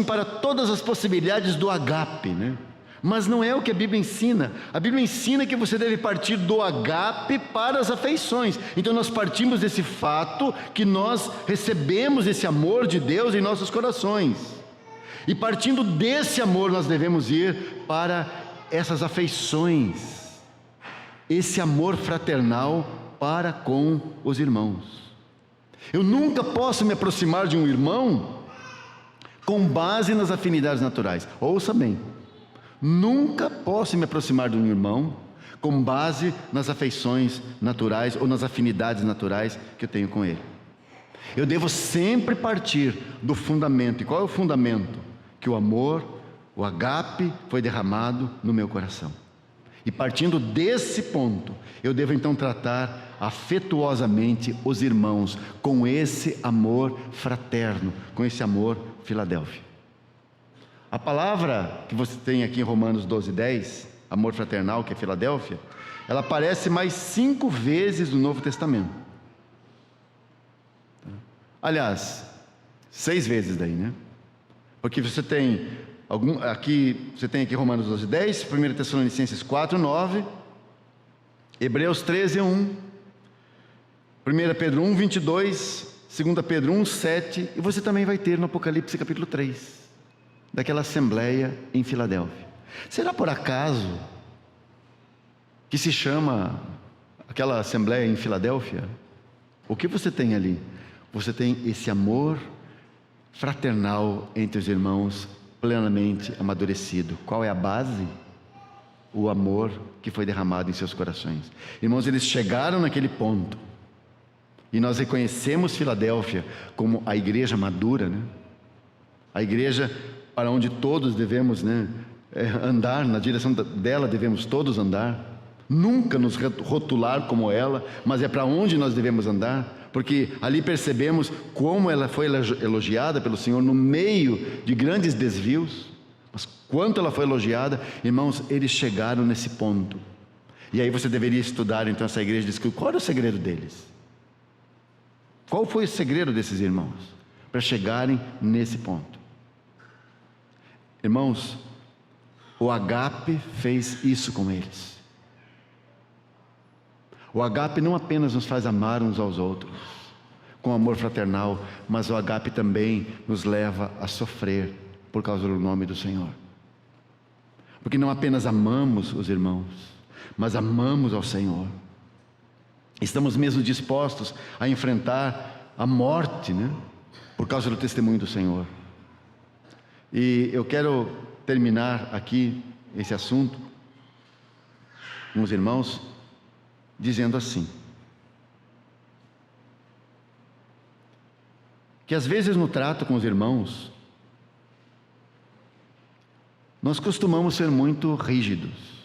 para todas as possibilidades do agape, né? Mas não é o que a Bíblia ensina. A Bíblia ensina que você deve partir do agape para as afeições. Então nós partimos desse fato que nós recebemos esse amor de Deus em nossos corações. E partindo desse amor nós devemos ir para essas afeições, esse amor fraternal para com os irmãos. Eu nunca posso me aproximar de um irmão com base nas afinidades naturais. Ouça bem, nunca posso me aproximar de um irmão com base nas afeições naturais ou nas afinidades naturais que eu tenho com ele. Eu devo sempre partir do fundamento. E qual é o fundamento? Que o amor, o agape foi derramado no meu coração. E partindo desse ponto, eu devo então tratar afetuosamente os irmãos com esse amor fraterno, com esse amor Filadélfia. A palavra que você tem aqui em Romanos 12:10, amor fraternal, que é Filadélfia, ela aparece mais 5 vezes no Novo Testamento. Aliás, 6 vezes daí, né? Porque você tem aqui Romanos 12:10, 1 Tessalonicenses 4:9, Hebreus 13:1, 1 Pedro 1:22, 2 Pedro 1:7, e você também vai ter no Apocalipse capítulo 3, daquela assembleia em Filadélfia. Será por acaso que se chama aquela assembleia em Filadélfia? O que você tem ali? Você tem esse amor fraternal entre os irmãos plenamente amadurecido. Qual é a base? O amor que foi derramado em seus corações. Irmãos, eles chegaram naquele ponto, e nós reconhecemos Filadélfia como a igreja madura, né? A igreja para onde todos devemos, né, andar, na direção dela devemos todos andar, nunca nos rotular como ela, mas é para onde nós devemos andar, porque ali percebemos como ela foi elogiada pelo Senhor no meio de grandes desvios. Mas quanto ela foi elogiada, irmãos, eles chegaram nesse ponto. E aí você deveria estudar então essa igreja e dizer, qual era o segredo deles? Qual foi o segredo desses irmãos para chegarem nesse ponto? Irmãos, o agape fez isso com eles. O agape não apenas nos faz amar uns aos outros com amor fraternal, mas o agape também nos leva a sofrer por causa do nome do Senhor. Porque não apenas amamos os irmãos, mas amamos ao Senhor. Estamos mesmo dispostos a enfrentar a morte, né? Por causa do testemunho do Senhor. E eu quero terminar aqui esse assunto com os irmãos dizendo assim: que às vezes no trato com os irmãos nós costumamos ser muito rígidos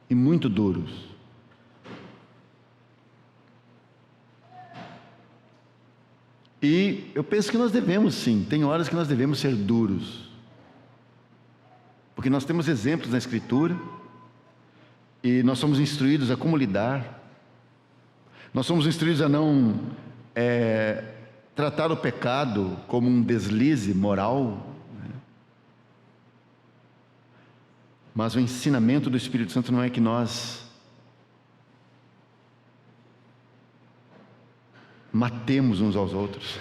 e muito duros. E eu penso que nós devemos sim, tem horas que nós devemos ser duros, porque nós temos exemplos na Escritura, e nós somos instruídos a como lidar, nós somos instruídos a não tratar o pecado como um deslize moral, né? Mas o ensinamento do Espírito Santo não é que nós matemos uns aos outros,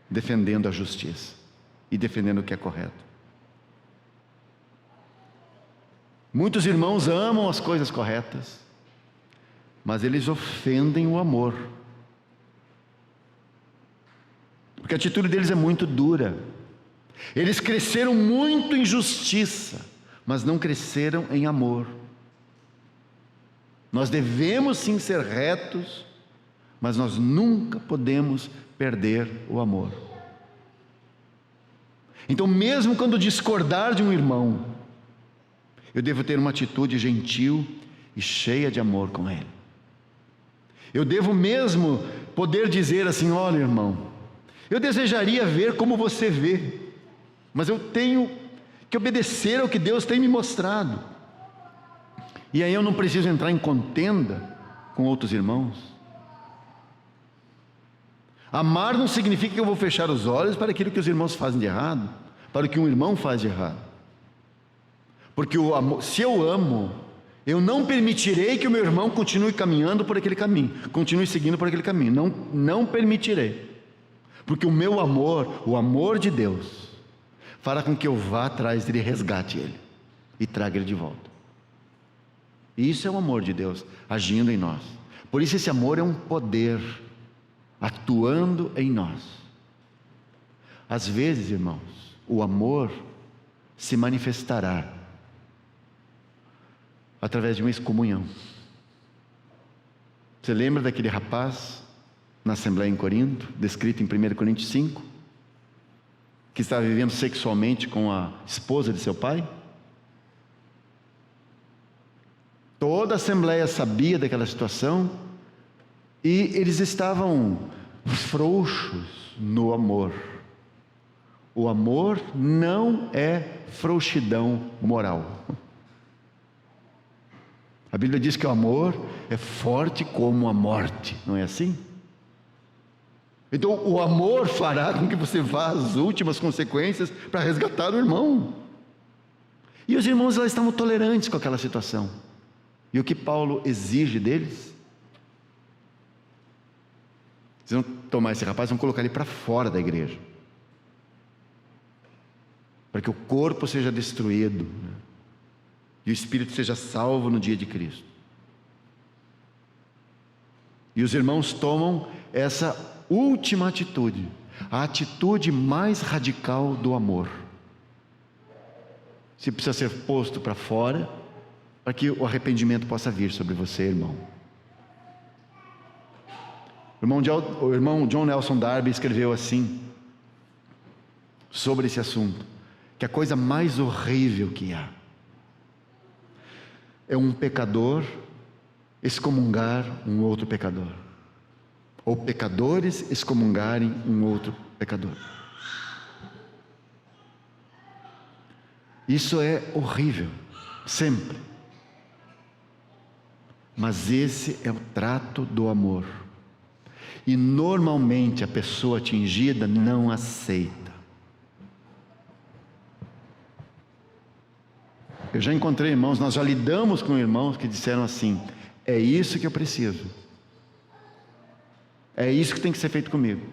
defendendo a justiça e defendendo o que é correto. Muitos irmãos amam as coisas corretas, mas eles ofendem o amor, porque a atitude deles é muito dura. Eles cresceram muito em justiça, mas não cresceram em amor. Nós devemos sim ser retos, mas nós nunca podemos perder o amor. Então, mesmo quando discordar de um irmão, eu devo ter uma atitude gentil e cheia de amor com ele. Eu devo mesmo poder dizer assim: olha, irmão, eu desejaria ver como você vê, mas eu tenho que obedecer ao que Deus tem me mostrado. E aí eu não preciso entrar em contenda com outros irmãos. Amar não significa que eu vou fechar os olhos para aquilo que os irmãos fazem de errado, para o que um irmão faz de errado. Porque o amor, se eu amo, eu não permitirei que o meu irmão continue caminhando por aquele caminho, continue seguindo por aquele caminho. Não permitirei. Porque o meu amor, o amor de Deus, fará com que eu vá atrás dele, resgate ele e traga ele de volta. E isso é o amor de Deus agindo em nós. Por isso esse amor é um poder atuando em nós. Às vezes, irmãos, o amor se manifestará através de uma excomunhão. Você lembra daquele rapaz na Assembleia em Corinto, descrito em 1 Coríntios 5, que estava vivendo sexualmente com a esposa de seu pai? Toda a Assembleia sabia daquela situação, e eles estavam frouxos no amor. O amor não é frouxidão moral. A Bíblia diz que o amor é forte como a morte, não é assim? Então o amor fará com que você vá às últimas consequências para resgatar o irmão. E os irmãos lá estavam tolerantes com aquela situação. E o que Paulo exige deles? Vocês vão tomar esse rapaz e vão colocar ele para fora da igreja, para que o corpo seja destruído, né? E o espírito seja salvo no dia de Cristo. E os irmãos tomam essa última atitude, a atitude mais radical do amor. Se precisa ser posto para fora, para que o arrependimento possa vir sobre você, irmão. O irmão John Nelson Darby escreveu assim sobre esse assunto, que a coisa mais horrível que há é um pecador excomungar um outro pecador, ou pecadores excomungarem um outro pecador. Isso é horrível, sempre. Mas esse é o trato do amor. E normalmente a pessoa atingida não aceita. Eu já encontrei irmãos, nós já lidamos com irmãos que disseram assim: é isso que eu preciso. É isso que tem que ser feito comigo.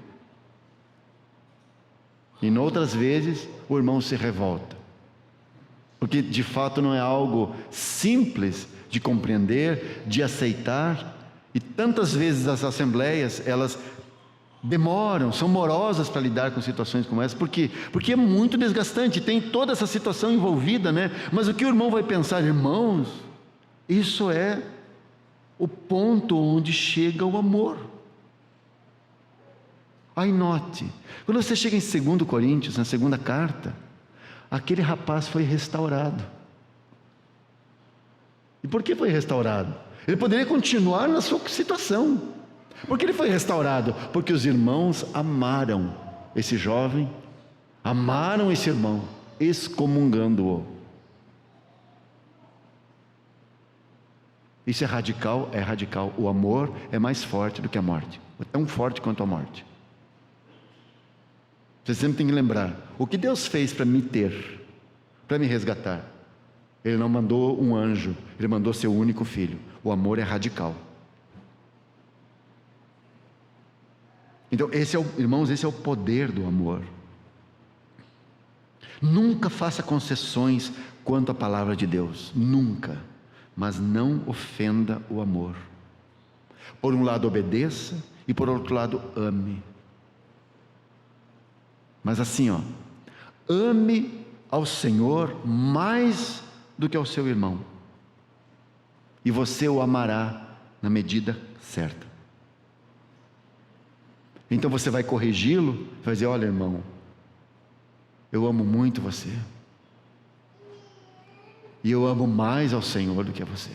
E em outras vezes o irmão se revolta. Porque de fato não é algo simples de compreender, de aceitar. E tantas vezes as assembleias, elas demoram, são morosas para lidar com situações como essa. Por quê? Porque é muito desgastante, tem toda essa situação envolvida, né? Mas o que o irmão vai pensar? Irmãos, isso é o ponto onde chega o amor. Aí note, quando você chega em 2 Coríntios, na segunda carta, aquele rapaz foi restaurado. E por que foi restaurado? Ele poderia continuar na sua situação. Por que ele foi restaurado? Porque os irmãos amaram esse jovem, amaram esse irmão, excomungando-o. Isso é radical? É radical. O amor é mais forte do que a morte. É tão forte quanto a morte. Você sempre tem que lembrar, o que Deus fez para me ter, para me resgatar? Ele não mandou um anjo, Ele mandou seu único filho. O amor é radical. Então, irmãos, esse é o poder do amor. Nunca faça concessões quanto à palavra de Deus, nunca. Mas não ofenda o amor. Por um lado obedeça e por outro lado ame. Mas assim, ame ao Senhor mais do que ao seu irmão, e você o amará na medida certa. Então você vai corrigi-lo, vai dizer: olha, irmão, eu amo muito você, e eu amo mais ao Senhor do que a você,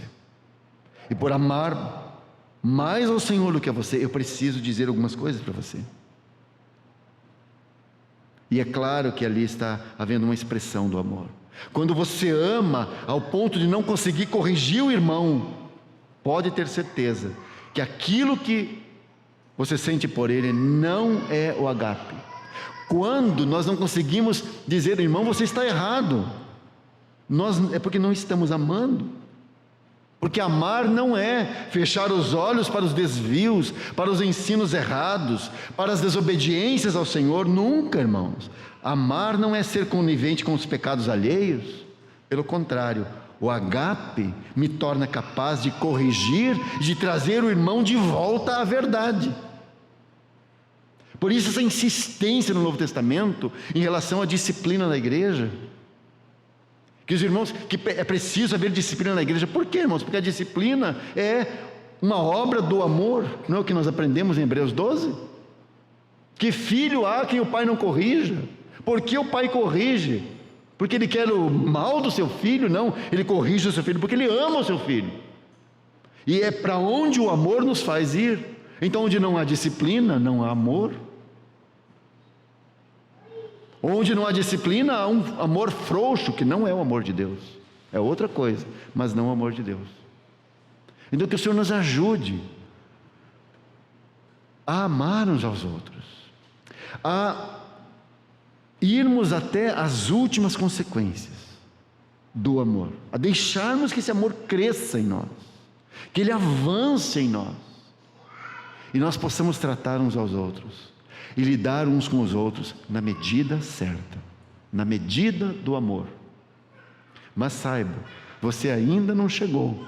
e por amar mais ao Senhor do que a você, eu preciso dizer algumas coisas para você. E é claro que ali está havendo uma expressão do amor. Quando você ama ao ponto de não conseguir corrigir o irmão, pode ter certeza que aquilo que você sente por ele não é o agape. Quando nós não conseguimos dizer: irmão, você está errado, é porque não estamos amando. Porque amar não é fechar os olhos para os desvios, para os ensinos errados, para as desobediências ao Senhor. Nunca, irmãos. Amar não é ser conivente com os pecados alheios. Pelo contrário, o agape me torna capaz de corrigir, de trazer o irmão de volta à verdade. Por isso essa insistência no Novo Testamento em relação à disciplina da igreja. Que os irmãos, que é preciso haver disciplina na igreja. Por quê, irmãos? Porque a disciplina é uma obra do amor. Não é o que nós aprendemos em Hebreus 12? Que filho há quem o pai não corrija? Por que o pai corrige? Porque ele quer o mal do seu filho? Não, ele corrige o seu filho porque ele ama o seu filho. E é para onde o amor nos faz ir. Então, onde não há disciplina, não há amor. Onde não há disciplina, há um amor frouxo, que não é o amor de Deus. É outra coisa, mas não o amor de Deus. Então que o Senhor nos ajude a amar uns aos outros, a irmos até as últimas consequências do amor, a deixarmos que esse amor cresça em nós, que ele avance em nós, e nós possamos tratar uns aos outros e lidar uns com os outros na medida certa, na medida do amor. Mas saiba, você ainda não chegou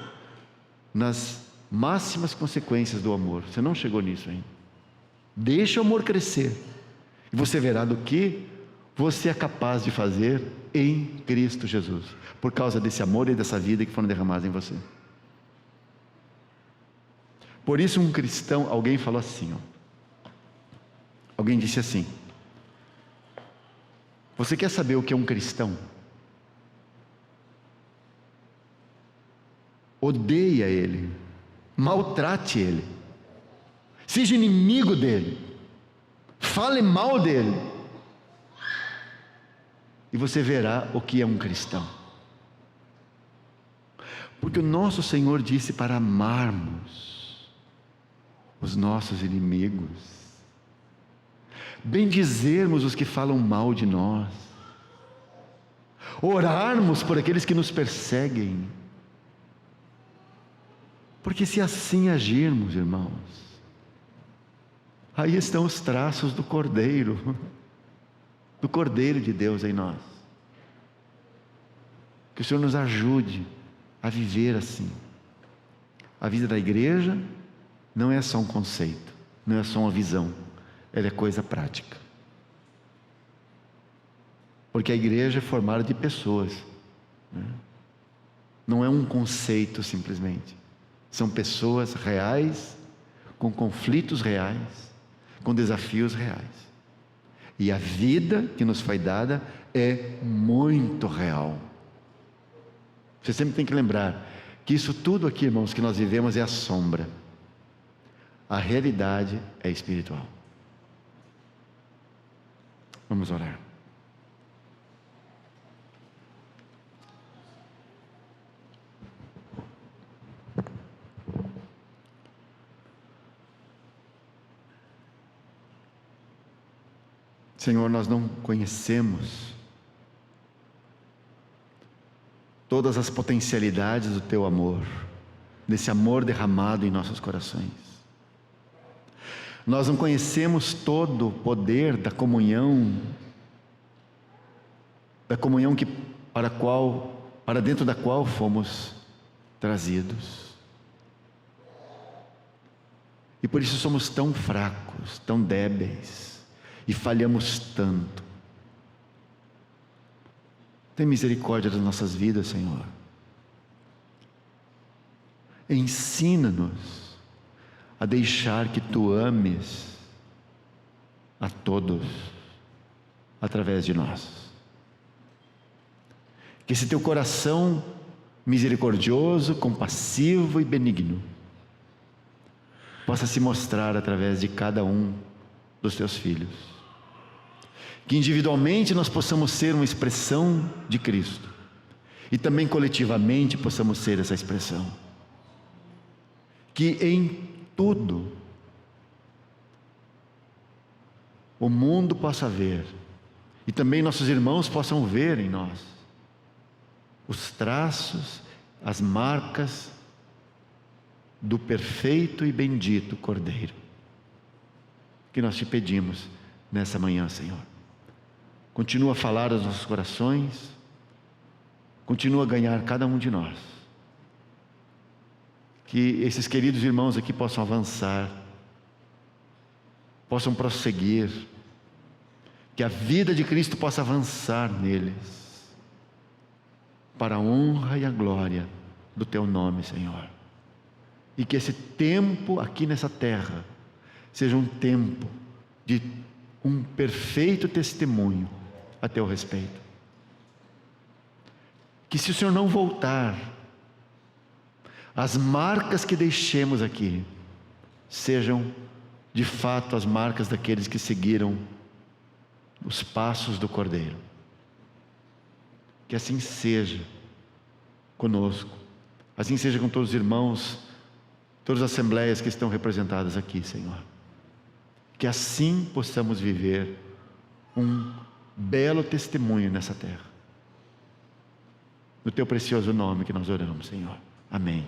nas máximas consequências do amor. Você não chegou nisso ainda. Deixa o amor crescer e você verá do que você é capaz de fazer em Cristo Jesus, por causa desse amor e dessa vida que foram derramados em você. Por isso um cristão, alguém falou assim, alguém disse assim: você quer saber o que é um cristão? Odeia ele, maltrate ele, seja inimigo dele, fale mal dele, e você verá o que é um cristão. Porque o nosso Senhor disse para amarmos os nossos inimigos, bendizermos os que falam mal de nós, orarmos por aqueles que nos perseguem. Porque se assim agirmos, irmãos, aí estão os traços do Cordeiro de Deus em nós. Que o Senhor nos ajude a viver assim. A vida da igreja não é só um conceito, não é só uma visão, ela é coisa prática. Porque a igreja é formada de pessoas, né? Não é um conceito simplesmente. São pessoas reais, com conflitos reais, com desafios reais. E a vida que nos foi dada é muito real. Você sempre tem que lembrar que isso tudo aqui, irmãos, que nós vivemos é a sombra. A realidade é espiritual. Vamos orar. Senhor, nós não conhecemos todas as potencialidades do Teu amor, desse amor derramado em nossos corações. Nós não conhecemos todo o poder da comunhão que para dentro da qual fomos trazidos. E por isso somos tão fracos, tão débeis, e falhamos tanto. Tem misericórdia das nossas vidas, Senhor. Ensina-nos a deixar que Tu ames a todos através de nós. Que esse Teu coração misericordioso, compassivo e benigno possa se mostrar através de cada um dos Teus filhos. Que individualmente nós possamos ser uma expressão de Cristo e também coletivamente possamos ser essa expressão. Que em tudo o mundo possa ver e também nossos irmãos possam ver em nós os traços, as marcas do perfeito e bendito Cordeiro que nós Te pedimos nessa manhã, Senhor. Continua a falar aos nossos corações, continua a ganhar cada um de nós. Que esses queridos irmãos aqui possam avançar, possam prosseguir, que a vida de Cristo possa avançar neles, para a honra e a glória do Teu nome, Senhor. E que esse tempo aqui nessa terra seja um tempo de um perfeito testemunho a Teu respeito. Que se o Senhor não voltar, as marcas que deixemos aqui sejam de fato as marcas daqueles que seguiram os passos do Cordeiro. Que assim seja conosco, assim seja com todos os irmãos, todas as assembleias que estão representadas aqui, Senhor. Que assim possamos viver um belo testemunho nessa terra. No Teu precioso nome que nós oramos, Senhor. Amém.